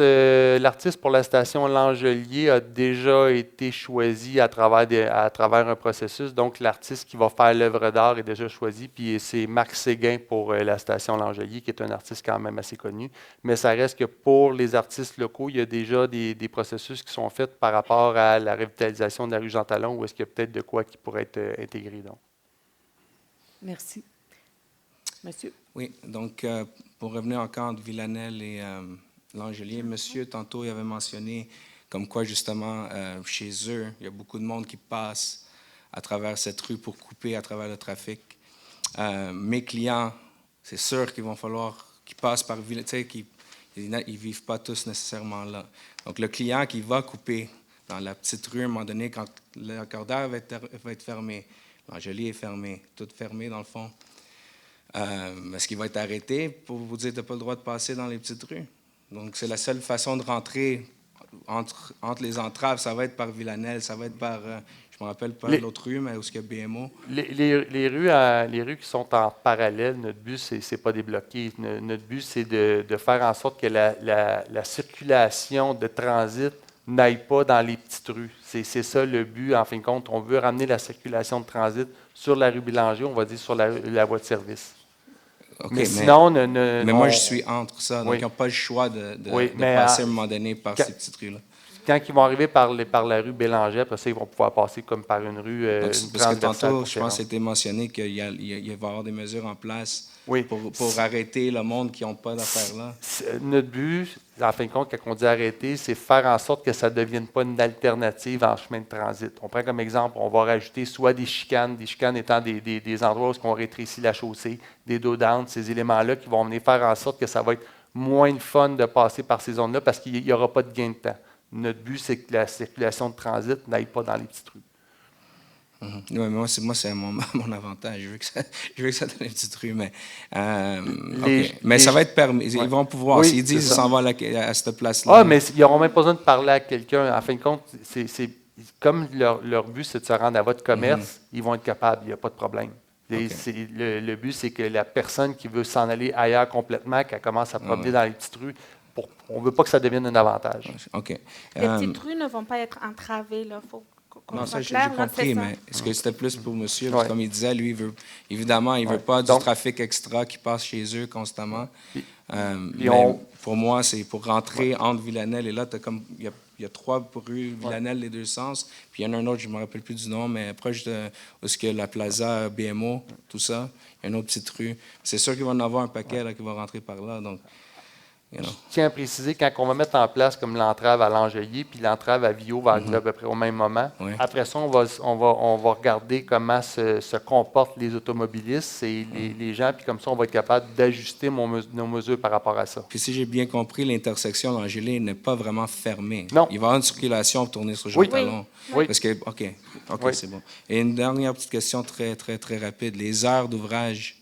pour la station L'Angelier a déjà été choisi à travers un processus. Donc, l'artiste qui va faire l'œuvre d'art est déjà choisi. Puis, c'est Marc Séguin pour la station L'Angelier, qui est un artiste quand même assez connu. Mais ça reste que pour les artistes locaux, il y a déjà des processus qui sont faits par rapport à la revitalisation de la rue Jean Talon, où est-ce qu'il y a peut-être de quoi qui pourrait être intégré. Donc. Merci. Monsieur? Oui, donc pour revenir encore entre Villanelle et l'Angelier, monsieur, tantôt, il avait mentionné comme quoi, justement, chez eux, il y a beaucoup de monde qui passe à travers cette rue pour couper à travers le trafic. Mes clients, c'est sûr qu'ils vont falloir qu'ils passent par Villanelle, tu sais, ils ne vivent pas tous nécessairement là. Donc, le client qui va couper dans la petite rue, à un moment donné, quand le Lacordaire va être fermé, l'Angelier est fermé, tout fermé dans le fond. Est-ce qu'il va être arrêté pour vous dire que tu n'as pas le droit de passer dans les petites rues? Donc, c'est la seule façon de rentrer entre les entraves. Ça va être par Villanelle, ça va être par, je me rappelle pas Les- l'autre rue, mais où est-ce qu'il y a BMO? Les rues qui sont en parallèle, notre but, c'est pas de bloquer. Notre but, c'est de faire en sorte que la circulation de transit n'aille pas dans les petites rues. C'est ça le but, en fin de compte. On veut ramener la circulation de transit sur la rue Bélanger, on va dire sur la voie de service. OK, Mais sinon, mais moi, je suis entre ça. Donc, Oui. ils n'ont pas le choix de Oui, mais passer à un moment donné par quand- ces petites rues-là. quand ils vont arriver par la rue Bélanger, après ça, ils vont pouvoir passer comme par une rue Donc, une parce que transversale tantôt, je pense conférence. que c'était mentionné qu'il va y avoir des mesures en place Oui. pour arrêter le monde qui n'ont pas d'affaires là. Notre but, en fin de compte, quand on dit arrêter, c'est faire en sorte que ça ne devienne pas une alternative en chemin de transit. On prend comme exemple, on va rajouter soit des chicanes étant des endroits où on rétrécit la chaussée, des dos down, ces éléments-là qui vont venir faire en sorte que ça va être moins fun de passer par ces zones-là parce qu'il n'y aura pas de gain de temps. Notre but, c'est que la circulation de transit n'aille pas dans les petites rues. Oui, mais moi, c'est mon avantage. Je veux que ça donne une petite rue, mais, mais ça va être permis. Ils vont pouvoir. Oui, S'ils disent c'est qu'ils ça. s'en vont à cette place-là. Ah, mais ils n'auront même pas besoin de parler à quelqu'un. En fin de compte, comme leur but, c'est de se rendre à votre commerce, ils vont être capables, il n'y a pas de problème. Et le but, c'est que la personne qui veut s'en aller ailleurs complètement, qu'elle commence à promener dans les petites rues, on ne veut pas que ça devienne un avantage. OK. Les petites rues ne vont pas être entravées, là. Faut qu'on Non, soit ça, j'ai clair, là, compris, c'est ça. mais est-ce que c'était plus pour monsieur? Ouais. Comme il disait, lui, il veut pas du trafic extra qui passe chez eux constamment. Mais pour moi, c'est pour rentrer entre Villanelle et là, il y a 3 rues Villanelle, les deux sens. Puis il y en a un autre, je ne me rappelle plus du nom, mais proche de où est-ce que la Plaza BMO, tout ça. Il y a une autre petite rue. C'est sûr qu'il va en avoir un paquet là, qui va rentrer par là. Donc, Je tiens à préciser, quand on va mettre en place comme l'entrave à l'Angelier, puis l'entrave à Vio va arriver à peu près au même moment, après ça, on va regarder comment se comportent les automobilistes et les gens, puis comme ça, on va être capable d'ajuster nos mesures par rapport à ça. Puis si j'ai bien compris, l'intersection d'Angélé n'est pas vraiment fermée. Non. Il va y avoir une circulation pour tourner sur Jean Oui. Talon. Oui. Parce que, OK, Oui. c'est bon. Et une dernière petite question très, très, très rapide. Les heures d'ouvrage,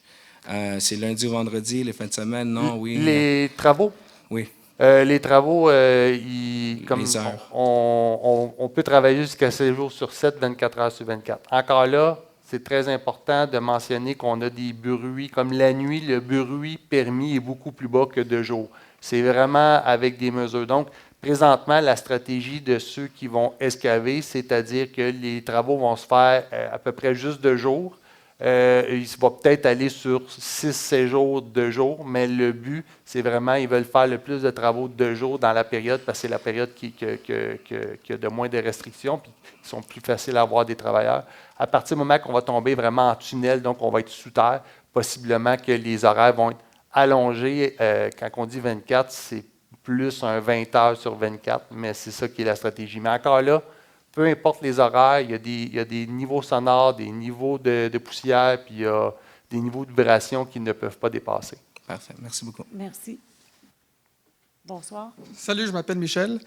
c'est lundi ou vendredi, les fins de semaine, non? Oui. Les travaux? Oui. Les travaux, comme Les heures. on peut travailler jusqu'à 7 jours sur 7, 24 heures sur 24. Encore là, c'est très important de mentionner qu'on a des bruits. Comme la nuit, le bruit permis est beaucoup plus bas que de jour. C'est vraiment avec des mesures. Donc, présentement, la stratégie de ceux qui vont excaver, c'est-à-dire que les travaux vont se faire à peu près juste de jour. Il va peut-être aller sur 6-7 jours, 2 jours, mais le but, c'est vraiment, ils veulent faire le plus de travaux de jour dans la période, parce que c'est la période qui a de moins de restrictions, puis qui sont plus faciles à avoir des travailleurs. À partir du moment qu'on va tomber vraiment en tunnel, donc on va être sous terre, possiblement que les horaires vont être allongés. Quand on dit 24, c'est plus un 20 heures sur 24, mais c'est ça qui est la stratégie. Mais encore là, peu importe les horaires, il y a des niveaux sonores, des niveaux de poussière, puis il y a des niveaux de vibration qui ne peuvent pas dépasser. Parfait. Merci beaucoup. Merci. Bonsoir. Salut, je m'appelle Michel.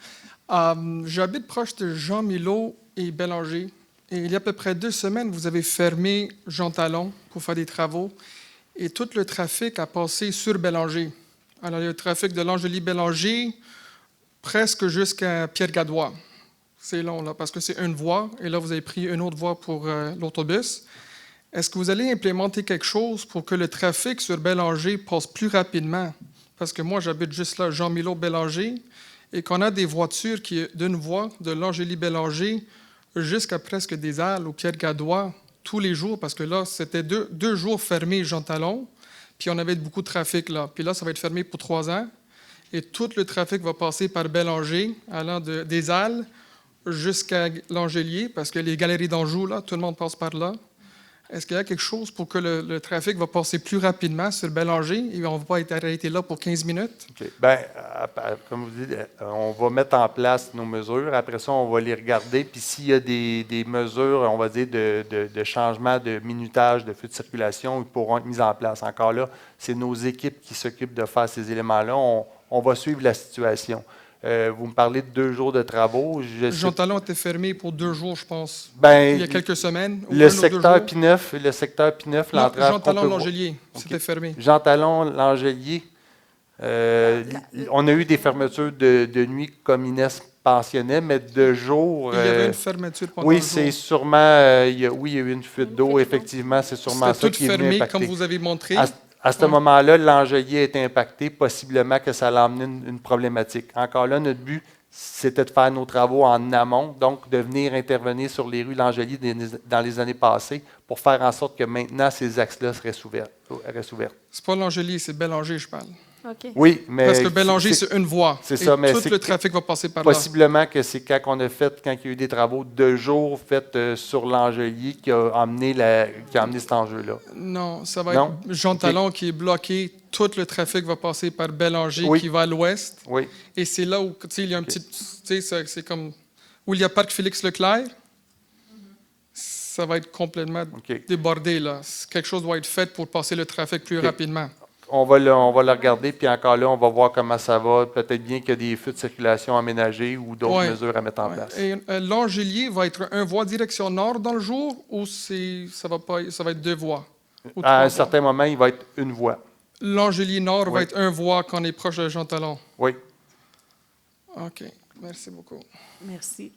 J'habite proche de Jean Milot et Bélanger. Et il y a à peu près 2 semaines, vous avez fermé Jean Talon pour faire des travaux. Et tout le trafic a passé sur Bélanger. Alors, il y a le trafic de l'Angélie-Bélanger presque jusqu'à Pierre-Gadois. C'est long, là, parce que c'est une voie. Et là, vous avez pris une autre voie pour l'autobus. Est-ce que vous allez implémenter quelque chose pour que le trafic sur Bélanger passe plus rapidement? Parce que moi, j'habite juste là, Jean-Milot-Bélanger, et qu'on a des voitures qui d'une voie de l'Angélie-Bélanger jusqu'à presque des Halles ou Pierre-Gadois tous les jours, parce que là, c'était 2 jours fermés, Jean Talon, puis on avait beaucoup de trafic là. Puis là, ça va être fermé pour 3 ans, et tout le trafic va passer par Bélanger, allant des Halles jusqu'à l'Angelier, parce que les galeries d'Anjou, là, tout le monde passe par là. Est-ce qu'il y a quelque chose pour que le trafic va passer plus rapidement sur Bélanger et on ne va pas être arrêté là pour 15 minutes? Okay. Bien, comme vous dites, on va mettre en place nos mesures. Après ça, on va les regarder. Puis s'il y a des mesures, on va dire, de changement de minutage, de feu de circulation, ils pourront être mises en place. Encore là, c'est nos équipes qui s'occupent de faire ces éléments-là. On va suivre la situation. Vous me parlez de 2 jours de travaux. Jean Talon était fermé pour 2 jours, je pense, ben, il y a quelques semaines. Le secteur P9, l'entrave... Jean Talon, l'Angelier, c'était fermé. Jean Talon, l'Angelier, on a eu des fermetures de nuit comme Inès pensionnait, mais de jour... Il y avait une fermeture pendant oui, le jour. c'est sûrement... il y a eu une fuite d'eau, effectivement, c'est sûrement ça C'était tout qui est venu fermé, impacter. comme vous avez montré. À ce moment-là, l'Angelier est impacté, possiblement que ça a amené une problématique. Encore là, notre but, c'était de faire nos travaux en amont, donc de venir intervenir sur les rues L'Angelier dans les années passées pour faire en sorte que maintenant, ces axes-là seraient ouverts. C'est pas L'Angelier, c'est Bélanger, je parle. OK. Oui, mais... Parce que Bélanger, c'est une voie. C'est et ça, mais tout le trafic va passer par là. possiblement que c'est quand il y a eu des travaux de jour faits sur l'Angelier qui a amené cet enjeu-là. Non, ça va être Jean Talon qui est bloqué. Tout le trafic va passer par Bélanger qui va à l'ouest. Oui. Et c'est là où il y a un petit... C'est comme... Où il y a Parc Félix-Leclerc. Ça va être complètement débordé, là. Quelque chose doit être fait pour passer le trafic plus rapidement. On va le regarder, puis encore là, on va voir comment ça va. Peut-être bien qu'il y a des feux de circulation aménagés ou d'autres mesures à mettre en place. Et L'Angelier va être un voie direction nord dans le jour ou ça va être 2 voies? À un certain moment, il va être une voie. L'Angelier nord va être un voie quand on est proche de Jean Talon? Oui. OK. Merci beaucoup. Merci.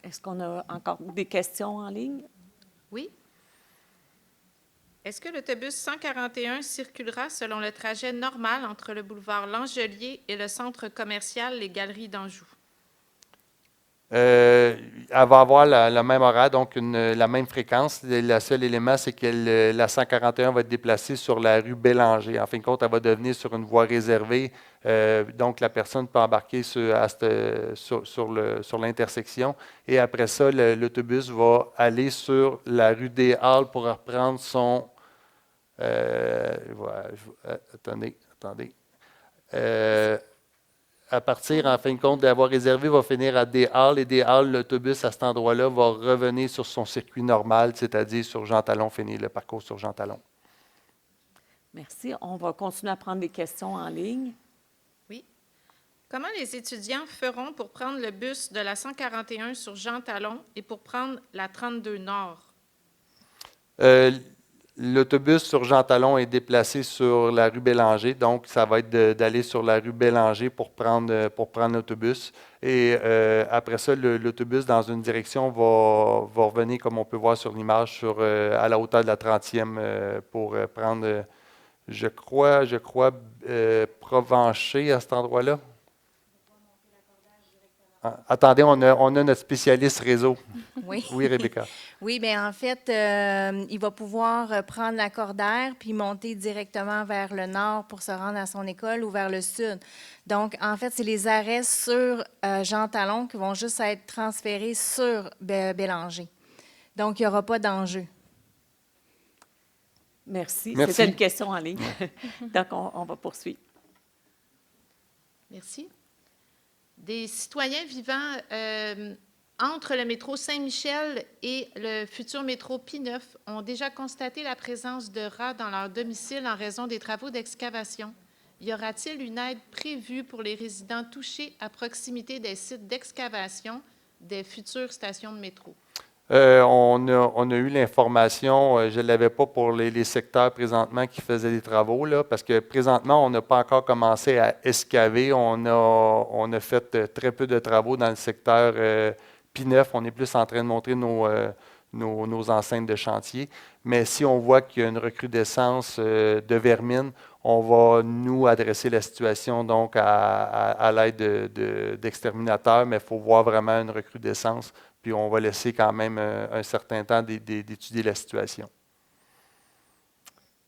Est-ce qu'on a encore des questions en ligne? Oui. Est-ce que l'autobus 141 circulera selon le trajet normal entre le boulevard L'Angelier et le centre commercial Les Galeries d'Anjou? Elle va avoir le même horaire, donc la même fréquence. Le seul élément, c'est que la 141 va être déplacée sur la rue Bélanger. En fin de compte, elle va devenir sur une voie réservée. Donc, la personne peut embarquer sur l'intersection. Et après ça, l'autobus va aller sur la rue des Halles pour reprendre son... attendez. À partir, en fin de compte, d'avoir réservé, va finir à des Halles. Et des Halles, l'autobus à cet endroit-là va revenir sur son circuit normal, c'est-à-dire sur Jean Talon, finir le parcours sur Jean Talon. Merci. On va continuer à prendre des questions en ligne. Oui. Comment les étudiants feront pour prendre le bus de la 141 sur Jean Talon et pour prendre la 32 Nord? L'autobus sur Jean Talon est déplacé sur la rue Bélanger, donc ça va être d'aller sur la rue Bélanger pour prendre l'autobus. Et après ça, l'autobus dans une direction va revenir, comme on peut voir sur l'image, à la hauteur de la 30e pour prendre, je crois, Provencher à cet endroit-là. Attendez, on a notre spécialiste réseau. Oui. Oui, Rebecca. Oui, bien en fait, il va pouvoir prendre la Cordaire puis monter directement vers le nord pour se rendre à son école ou vers le sud. Donc, en fait, c'est les arrêts sur Jean Talon qui vont juste être transférés sur Bélanger. Donc, il n'y aura pas d'enjeu. Merci. C'était une question en ligne. Donc, on va poursuivre. Merci. Des citoyens vivant entre le métro Saint-Michel et le futur métro P9 ont déjà constaté la présence de rats dans leur domicile en raison des travaux d'excavation. Y aura-t-il une aide prévue pour les résidents touchés à proximité des sites d'excavation des futures stations de métro? On a eu l'information, je ne l'avais pas pour les secteurs présentement qui faisaient des travaux, là, parce que présentement, on n'a pas encore commencé à excaver. On a fait très peu de travaux dans le secteur P9. On est plus en train de montrer nos enceintes de chantier. Mais si on voit qu'il y a une recrudescence de vermine, on va nous adresser la situation donc à l'aide d'exterminateurs, mais il faut voir vraiment une recrudescence. Puis on va laisser quand même un certain temps d'étudier la situation.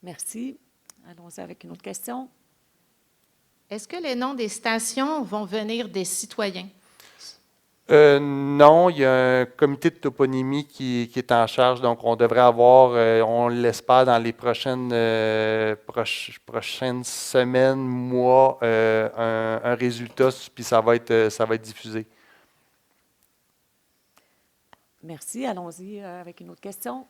Merci. Allons-y avec une autre question. Est-ce que les noms des stations vont venir des citoyens? Non, il y a un comité de toponymie qui est en charge, donc on devrait avoir, on l'espère dans les prochaines semaines, mois, un résultat, puis ça va être diffusé. Merci. Allons-y avec une autre question.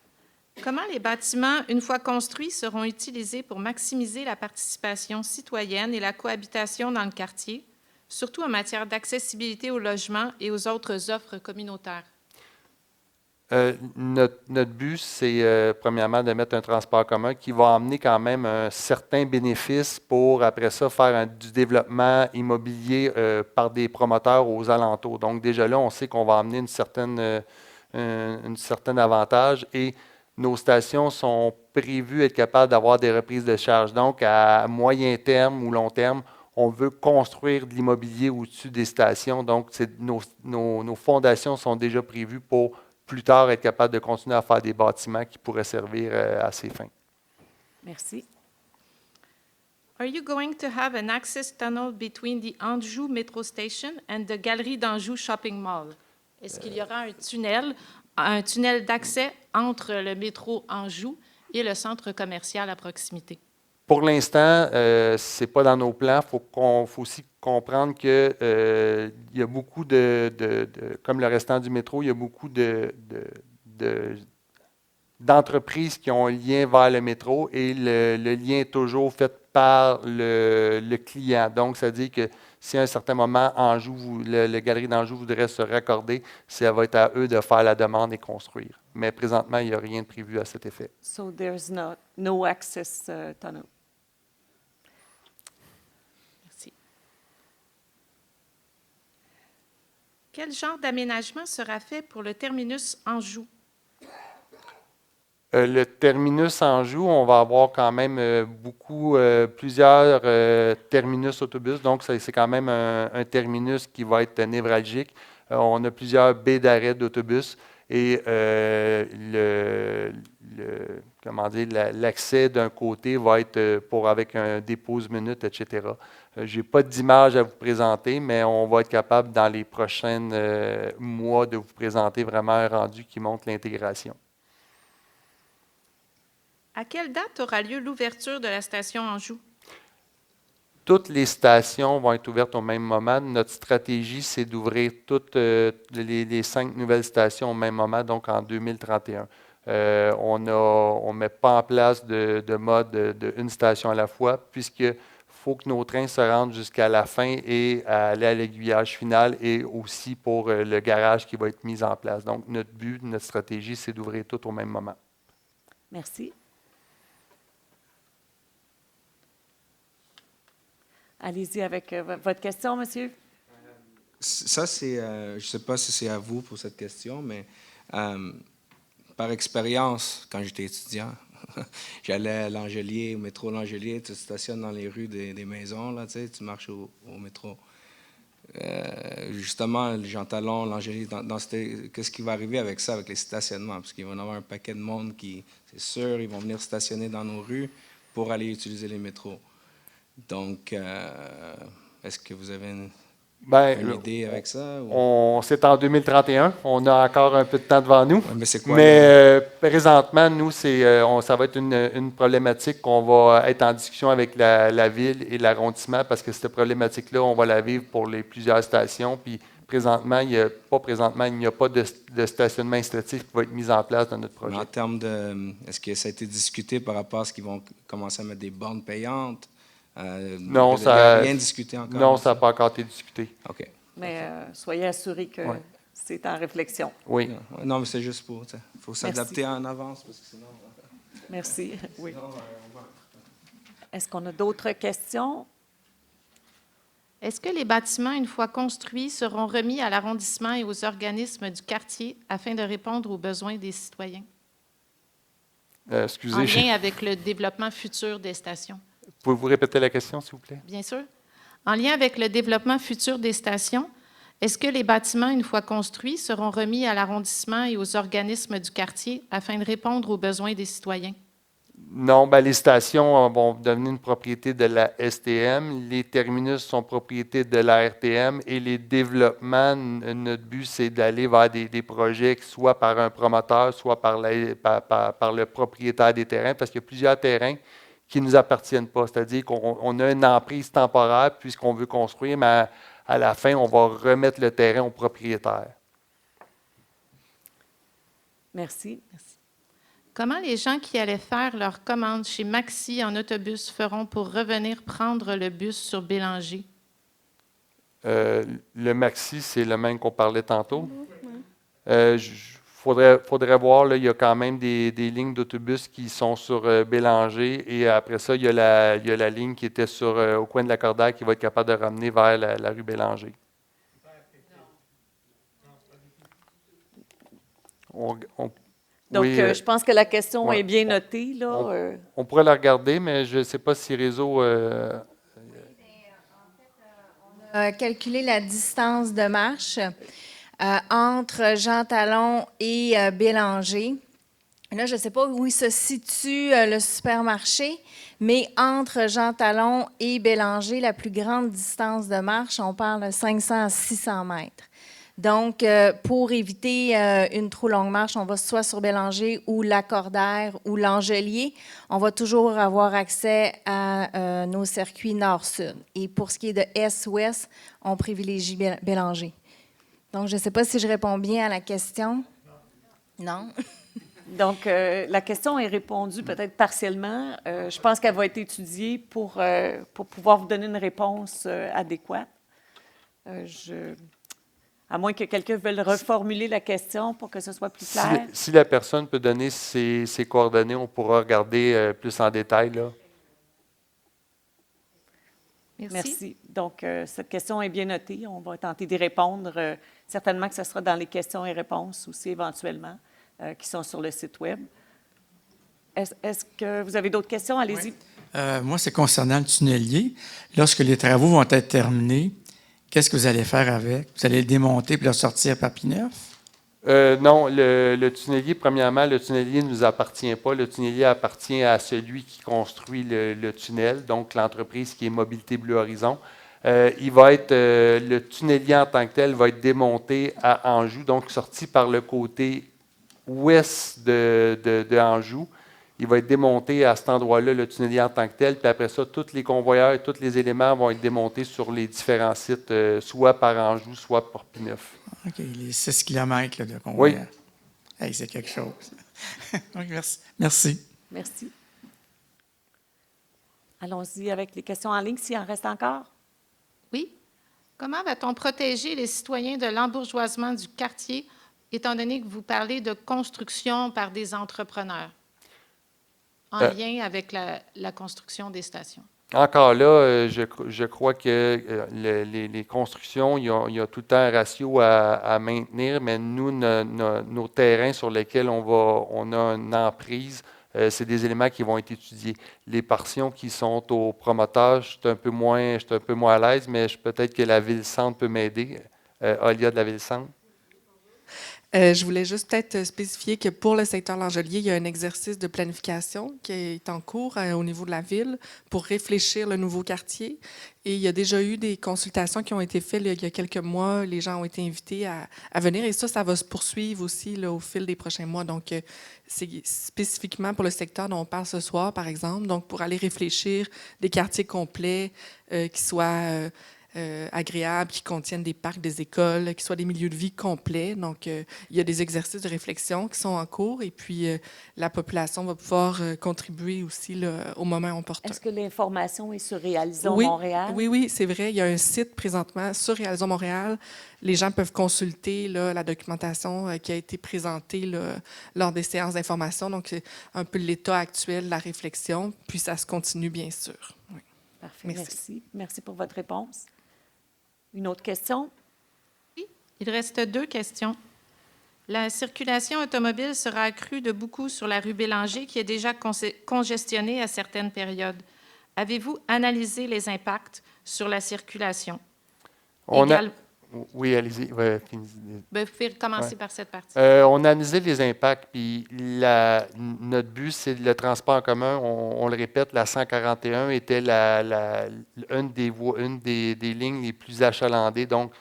Comment les bâtiments, une fois construits, seront utilisés pour maximiser la participation citoyenne et la cohabitation dans le quartier, surtout en matière d'accessibilité au logement et aux autres offres communautaires? Notre but, c'est premièrement de mettre un transport commun qui va amener quand même un certain bénéfice pour, après ça, faire du développement immobilier par des promoteurs aux alentours. Donc, déjà là, on sait qu'on va amener un certain avantage et nos stations sont prévues être capables d'avoir des reprises de charge. Donc, à moyen terme ou long terme, on veut construire de l'immobilier au-dessus des stations. Donc, nos fondations sont déjà prévues pour plus tard être capable de continuer à faire des bâtiments qui pourraient servir à ces fins. Merci. Are you going to have an access tunnel between the Anjou Metro Station and the Galerie d'Anjou Shopping Mall? Est-ce qu'il y aura un tunnel d'accès entre le métro Anjou et le centre commercial à proximité? Pour l'instant, ce n'est pas dans nos plans. Il faut aussi comprendre qu'il y a beaucoup comme le restant du métro, il y a beaucoup d'entreprises qui ont un lien vers le métro et le lien est toujours fait par le client. Donc, ça dit que si à un certain moment, le Galerie d'Anjou voudrait se raccorder, ça va être à eux de faire la demande et construire. Mais présentement, il n'y a rien de prévu à cet effet. So there's no access tunnel. Merci. Quel genre d'aménagement sera fait pour le terminus Anjou? Le terminus Anjou, on va avoir quand même plusieurs terminus autobus. Donc, c'est quand même un terminus qui va être névralgique. On a plusieurs baies d'arrêt d'autobus et l'accès d'un côté va être avec un dépose-minute, etc. Je n'ai pas d'image à vous présenter, mais on va être capable dans les prochains mois de vous présenter vraiment un rendu qui montre l'intégration. À quelle date aura lieu l'ouverture de la station Anjou? Toutes les stations vont être ouvertes au même moment. Notre stratégie, c'est d'ouvrir toutes les 5 nouvelles stations au même moment, donc en 2031. On ne met pas en place de mode d'une station à la fois, puisqu'il faut que nos trains se rendent jusqu'à la fin et aller à l'aiguillage final et aussi pour le garage qui va être mis en place. Donc, notre but, notre stratégie, c'est d'ouvrir tout au même moment. Merci. Allez-y avec votre question, monsieur. Ça, c'est, je ne sais pas si c'est à vous pour cette question, mais par expérience, quand j'étais étudiant, j'allais à Langelier, au métro Langelier, tu te stationnes dans les rues des maisons, là, tu marches au métro. Justement, Jean Talon, Langelier, qu'est-ce qui va arriver avec ça, avec les stationnements? Parce qu'il va y avoir un paquet de monde qui, c'est sûr, ils vont venir stationner dans nos rues pour aller utiliser les métros. Donc, est-ce que vous avez une idée avec ça? C'est en 2031. On a encore un peu de temps devant nous. Ouais, mais c'est quoi? Mais présentement, nous, ça va être une problématique qu'on va être en discussion avec la ville et l'arrondissement parce que cette problématique-là, on va la vivre pour plusieurs stations. Puis présentement, il n'y a pas de stationnement incitatif qui va être mis en place dans notre projet. Mais en termes est-ce que ça a été discuté par rapport à ce qu'ils vont commencer à mettre des bornes payantes? Non, ça n'a rien discuté encore. Non, ça n'a pas encore été discuté. OK. Mais soyez assurés que c'est en réflexion. Oui. Non, mais c'est juste pour. Il faut s'adapter en avance parce que sinon. Merci. Oui. Est-ce qu'on a d'autres questions? Est-ce que les bâtiments, une fois construits, seront remis à l'arrondissement et aux organismes du quartier afin de répondre aux besoins des citoyens? Excusez. En lien avec le développement futur des stations. Pouvez-vous répéter la question, s'il vous plaît? Bien sûr. En lien avec le développement futur des stations, est-ce que les bâtiments, une fois construits, seront remis à l'arrondissement et aux organismes du quartier afin de répondre aux besoins des citoyens? Non, les stations vont devenir une propriété de la STM. Les terminus sont propriété de la RTM et les développements, notre but, c'est d'aller vers des projets, soit par un promoteur, soit par le propriétaire des terrains, parce qu'il y a plusieurs terrains qui ne nous appartiennent pas. C'est-à-dire qu'on a une emprise temporaire puisqu'on veut construire, mais à la fin, on va remettre le terrain au propriétaire. Merci. Comment les gens qui allaient faire leur commande chez Maxi en autobus feront pour revenir prendre le bus sur Bélanger? Le Maxi, c'est le même qu'on parlait tantôt. Il faudrait voir, là, il y a quand même des lignes d'autobus qui sont sur Bélanger et après ça, il y a la ligne qui était au coin de la Cordaire qui va être capable de ramener vers la rue Bélanger. Donc, oui, je pense que la question ouais, est bien notée. Là, on pourrait la regarder, mais je ne sais pas si réseau... On a calculé la distance de marche entre Jean Talon et Bélanger. Là, je ne sais pas où il se situe le supermarché, mais entre Jean Talon et Bélanger, la plus grande distance de marche, on parle de 500 à 600 mètres. Donc, pour éviter une trop longue marche, on va soit sur Bélanger ou Lacordaire ou l'Angelier. On va toujours avoir accès à nos circuits nord-sud. Et pour ce qui est de est-ouest, on privilégie Bélanger. Donc, je ne sais pas si je réponds bien à la question. Non. Donc, la question est répondue peut-être partiellement. Je pense qu'elle va être étudiée pour pouvoir vous donner une réponse adéquate. À moins que quelqu'un veuille reformuler la question pour que ce soit plus clair. Si la personne peut donner ses coordonnées, on pourra regarder plus en détail, là. Merci. Donc, cette question est bien notée. On va tenter d'y répondre. Certainement que ce sera dans les questions et réponses aussi, éventuellement, qui sont sur le site Web. Est-ce que vous avez d'autres questions? Allez-y. Oui. Moi, c'est concernant le tunnelier. Lorsque les travaux vont être terminés, qu'est-ce que vous allez faire avec? Vous allez le démonter et le sortir par Pineuf? Non, le tunnelier, premièrement, le tunnelier ne nous appartient pas. Le tunnelier appartient à celui qui construit le tunnel, donc l'entreprise qui est Mobilité Bleu Horizon. Le tunnelier en tant que tel va être démonté à Anjou, donc sorti par le côté ouest de Anjou. Il va être démonté à cet endroit-là, le tunnelier en tant que tel, puis après ça, tous les convoyeurs et tous les éléments vont être démontés sur les différents sites, soit par Anjou, soit par Pineuf. OK, les 6 km là, de convoyeurs. Oui. Hey, c'est quelque chose. OK, merci. Merci. Allons-y avec les questions en ligne, s'il en reste encore. Oui. Comment va-t-on protéger les citoyens de l'embourgeoisement du quartier, étant donné que vous parlez de construction par des entrepreneurs, en lien avec la construction des stations? Encore là, je crois que les constructions, il y a tout le temps un ratio à maintenir, mais nous, nos terrains sur lesquels on a une emprise, c'est des éléments qui vont être étudiés. Les portions qui sont au promoteur, je suis un peu moins à l'aise, mais peut-être que la Ville-Centre peut m'aider. Olia de la Ville-Centre. Je voulais juste peut-être spécifier que pour le secteur L'Angelier, il y a un exercice de planification qui est en cours au niveau de la ville pour réfléchir le nouveau quartier. Et il y a déjà eu des consultations qui ont été faites il y a quelques mois. Les gens ont été invités à venir et ça va se poursuivre aussi là, au fil des prochains mois. Donc, c'est spécifiquement pour le secteur dont on parle ce soir, par exemple. Donc, pour aller réfléchir des quartiers complets qui soient agréables, qui contiennent des parcs, des écoles, qui soient des milieux de vie complets. Donc, il y a des exercices de réflexion qui sont en cours et puis la population va pouvoir contribuer aussi là, au moment opportun. Est-ce que l'information est sur Réalisons Montréal? Oui, c'est vrai. Il y a un site présentement sur Réalisons Montréal. Les gens peuvent consulter là, la documentation qui a été présentée là, lors des séances d'information. Donc, c'est un peu l'état actuel de la réflexion. Puis, ça se continue, bien sûr. Oui. Parfait, merci. Merci pour votre réponse. Une autre question? Oui, il reste 2 questions. La circulation automobile sera accrue de beaucoup sur la rue Bélanger, qui est déjà congestionnée à certaines périodes. Avez-vous analysé les impacts sur la circulation? Oui, allez-y. Vous pouvez commencer par cette partie. On a analysé les impacts, puis notre but, c'est le transport en commun. On le répète, la 141 était une des lignes les plus achalandées. Donc,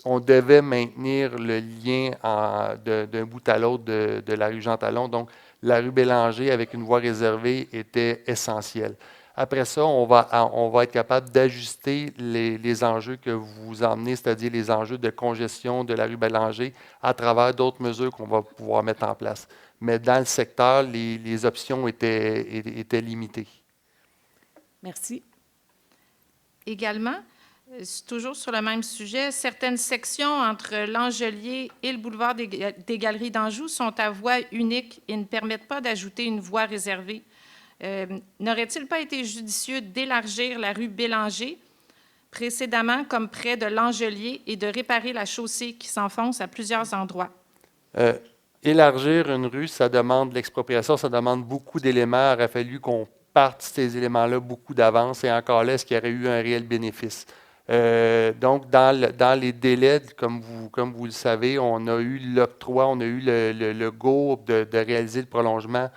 on devait maintenir le lien d'un bout à l'autre de la rue Jean-Talon. Donc, la rue Bélanger, avec une voie réservée, était essentielle. Après ça, on va être capable d'ajuster les enjeux que vous emmenez, c'est-à-dire les enjeux de congestion de la rue Bélanger à travers d'autres mesures qu'on va pouvoir mettre en place. Mais dans le secteur, les options étaient limitées. Merci. Également, C'est toujours sur le même sujet. Certaines sections entre l'Angelier et le boulevard des Galeries d'Anjou sont à voie unique et ne permettent pas d'ajouter une voie réservée. N'aurait-il pas été judicieux d'élargir la rue Bélanger précédemment comme près de l'Angelier et de réparer la chaussée qui s'enfonce à plusieurs endroits? Élargir une rue, ça demande de l'expropriation, ça demande beaucoup d'éléments. Il aurait fallu qu'on parte ces éléments-là beaucoup d'avance et encore là, est-ce qu'il y aurait eu un réel bénéfice? Donc, dans les délais, comme vous le savez, on a eu l'octroi, on a eu le go de réaliser le prolongement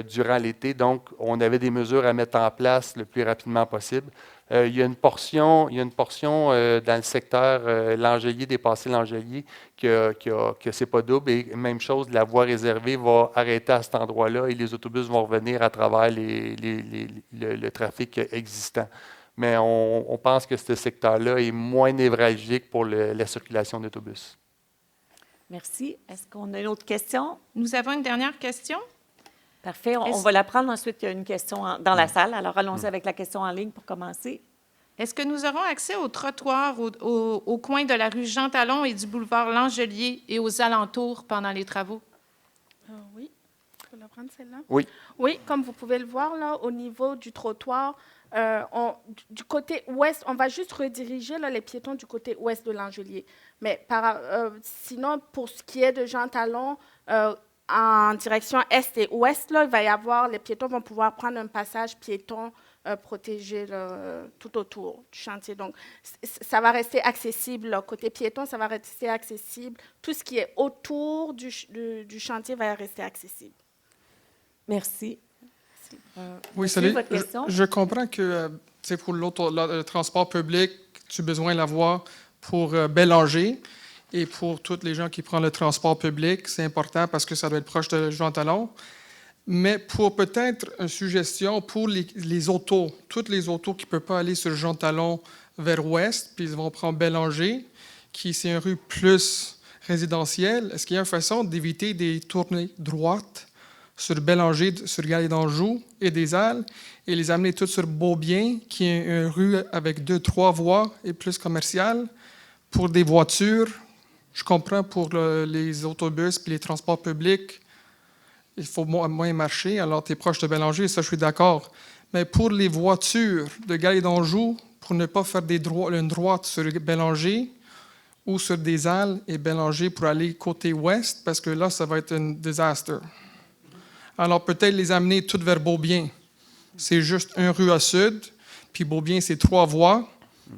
durant l'été. Donc, on avait des mesures à mettre en place le plus rapidement possible. Il y a une portion dans le secteur L'Angelier, dépassé L'Angelier, que c'est pas double. Et même chose, la voie réservée va arrêter à cet endroit-là et les autobus vont revenir à travers le trafic existant. Mais on pense que ce secteur-là est moins névralgique pour la circulation d'autobus. Merci. Est-ce qu'on a une autre question? Nous avons une dernière question. Parfait. On va la prendre ensuite. Il y a une question dans la salle. Alors, allons-y avec la question en ligne pour commencer. Est-ce que nous aurons accès au trottoir au coin de la rue Jean Talon et du boulevard L'Angelier et aux alentours pendant les travaux? Oui. Je peux la prendre, celle-là? Oui. Oui, comme vous pouvez le voir, là, au niveau du trottoir, du côté ouest, on va juste rediriger là, les piétons du côté ouest de l'Angelier. Mais sinon, pour ce qui est de Jean Talon, en direction est et ouest, là, il va y avoir, les piétons vont pouvoir prendre un passage piéton protégé là, tout autour du chantier. Donc, ça va rester accessible. Là. Côté piéton, ça va rester accessible. Tout ce qui est autour du chantier va rester accessible. Merci. Oui, salut. Je comprends que c'est pour le transport public, tu as besoin de la voie pour Bélanger. Et pour tous les gens qui prennent le transport public, c'est important parce que ça doit être proche de Jean Talon. Mais pour peut-être une suggestion pour les autos, toutes les autos qui ne peuvent pas aller sur Jean Talon vers ouest, puis ils vont prendre Bélanger, qui c'est une rue plus résidentielle. Est-ce qu'il y a une façon d'éviter des tournées droites sur Bélanger, sur Galerie d'Anjou et des Halles, et les amener toutes sur Beaubien, qui est une rue avec 2-3 voies et plus commerciale, pour des voitures? Je comprends pour les autobus et les transports publics, il faut moins marcher, alors tu es proche de Bélanger, ça je suis d'accord. Mais pour les voitures de Galerie d'Anjou, pour ne pas faire une droite sur Bélanger ou sur des Halles et Bélanger pour aller côté ouest, parce que là, ça va être un désastre. Alors peut-être les amener toutes vers Beaubien. C'est juste une rue à sud, puis Beaubien, c'est 3 voies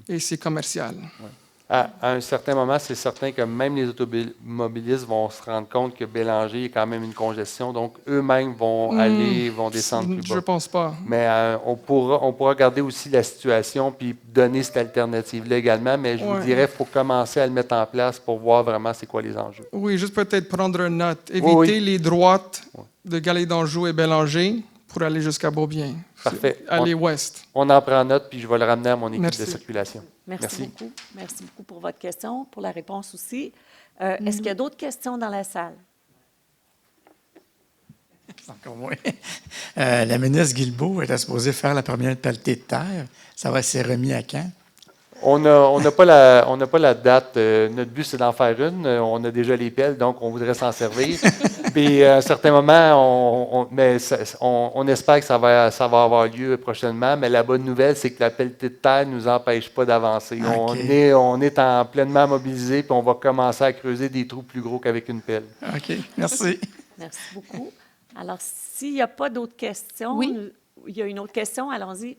et c'est commercial. Ouais. À un certain moment, c'est certain que même les automobilistes vont se rendre compte que Bélanger est quand même une congestion, donc eux-mêmes vont descendre plus bas. Je ne pense pas. Mais on pourra regarder aussi la situation puis donner cette alternative-là également, mais je vous dirais qu'il faut commencer à le mettre en place pour voir vraiment c'est quoi les enjeux. Oui, juste peut-être prendre une note. Éviter les droites de Galerie d'Anjou et Bélanger pour aller jusqu'à Beaubien. Parfait. Aller ouest. On en prend note, puis je vais le ramener à mon équipe de circulation. Merci beaucoup. Merci beaucoup pour votre question, pour la réponse aussi. Est-ce qu'il y a d'autres questions dans la salle? Encore moins. La ministre Guilbeault était supposée faire la première pelletée de terre. Ça va s'être remis à quand? On n'a pas la date. Notre but, c'est d'en faire une. On a déjà les pelles, donc on voudrait s'en servir. Puis, à un certain moment, on espère que ça va avoir lieu prochainement. Mais la bonne nouvelle, c'est que la pelletée de terre ne nous empêche pas d'avancer. Okay. On est pleinement mobilisé, puis on va commencer à creuser des trous plus gros qu'avec une pelle. OK. Merci. Merci beaucoup. Alors, s'il n'y a pas d'autres questions, il y a une autre question. Allons-y.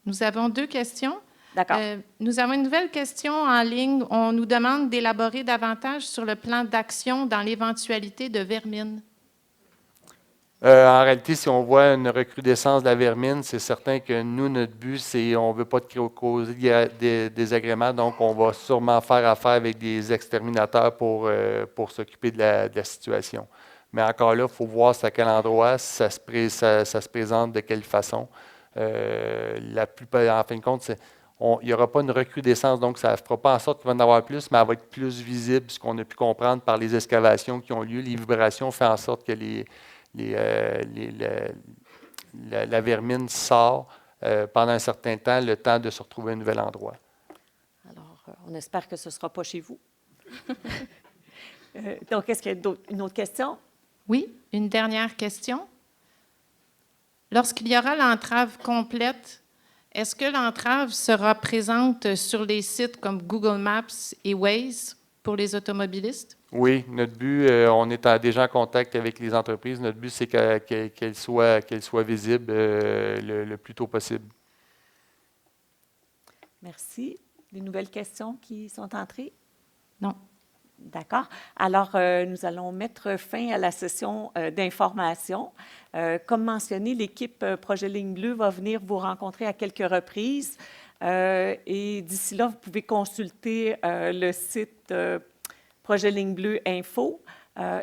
Nous avons 2 questions. D'accord. Nous avons une nouvelle question en ligne. On nous demande d'élaborer davantage sur le plan d'action dans l'éventualité de vermine. En réalité, si on voit une recrudescence de la vermine, c'est certain que nous, notre but, c'est on ne veut pas causer des désagréments, donc on va sûrement faire affaire avec des exterminateurs pour s'occuper de la situation. Mais encore là, il faut voir à quel endroit ça se présente, de quelle façon. La plupart, en fin de compte, il n'y aura pas une recrudescence, donc ça ne fera pas en sorte qu'il va en avoir plus, mais elle va être plus visible, ce qu'on a pu comprendre par les excavations qui ont lieu. Les vibrations font en sorte que la vermine sort pendant un certain temps, le temps de se retrouver à un nouvel endroit. on espère que ce ne sera pas chez vous. Donc, est-ce qu'il y a une autre question? Oui, une dernière question. Lorsqu'il y aura l'entrave complète, est-ce que l'entrave sera présente sur les sites comme Google Maps et Waze pour les automobilistes? Oui, notre but, on est déjà en contact avec les entreprises. Notre but, c'est qu'elles soient visibles le plus tôt possible. Merci. Des nouvelles questions qui sont entrées? Non. D'accord. Alors, nous allons mettre fin à la session d'information. Comme mentionné, l'équipe Projet Ligne Bleue va venir vous rencontrer à quelques reprises. Et d'ici là, vous pouvez consulter le site Projet Ligne Bleue Info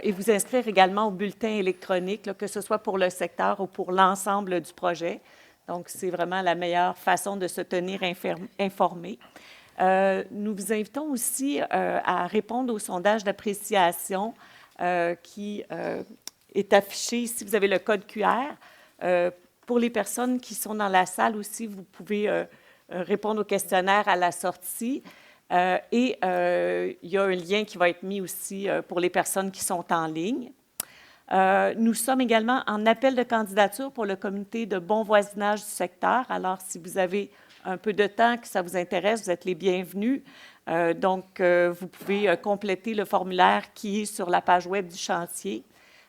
et vous inscrire également au bulletin électronique, là, que ce soit pour le secteur ou pour l'ensemble du projet. Donc, c'est vraiment la meilleure façon de se tenir informé. Nous vous invitons aussi à répondre au sondage d'appréciation qui est affiché ici. Vous avez le code QR. Pour les personnes qui sont dans la salle aussi, vous pouvez répondre au questionnaire à la sortie. Et il y a un lien qui va être mis aussi pour les personnes qui sont en ligne. Nous sommes également en appel de candidature pour le comité de bon voisinage du secteur. Alors, si vous avez un peu de temps, que ça vous intéresse, vous êtes les bienvenus. Donc, vous pouvez compléter le formulaire qui est sur la page web du chantier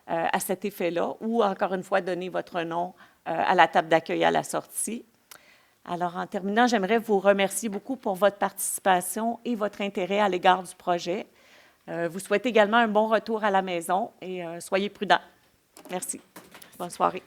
à cet effet-là, ou encore une fois, donner votre nom à la table d'accueil à la sortie. Alors, en terminant, j'aimerais vous remercier beaucoup pour votre participation et votre intérêt à l'égard du projet. Vous souhaite également un bon retour à la maison et soyez prudents. Merci. Bonne soirée.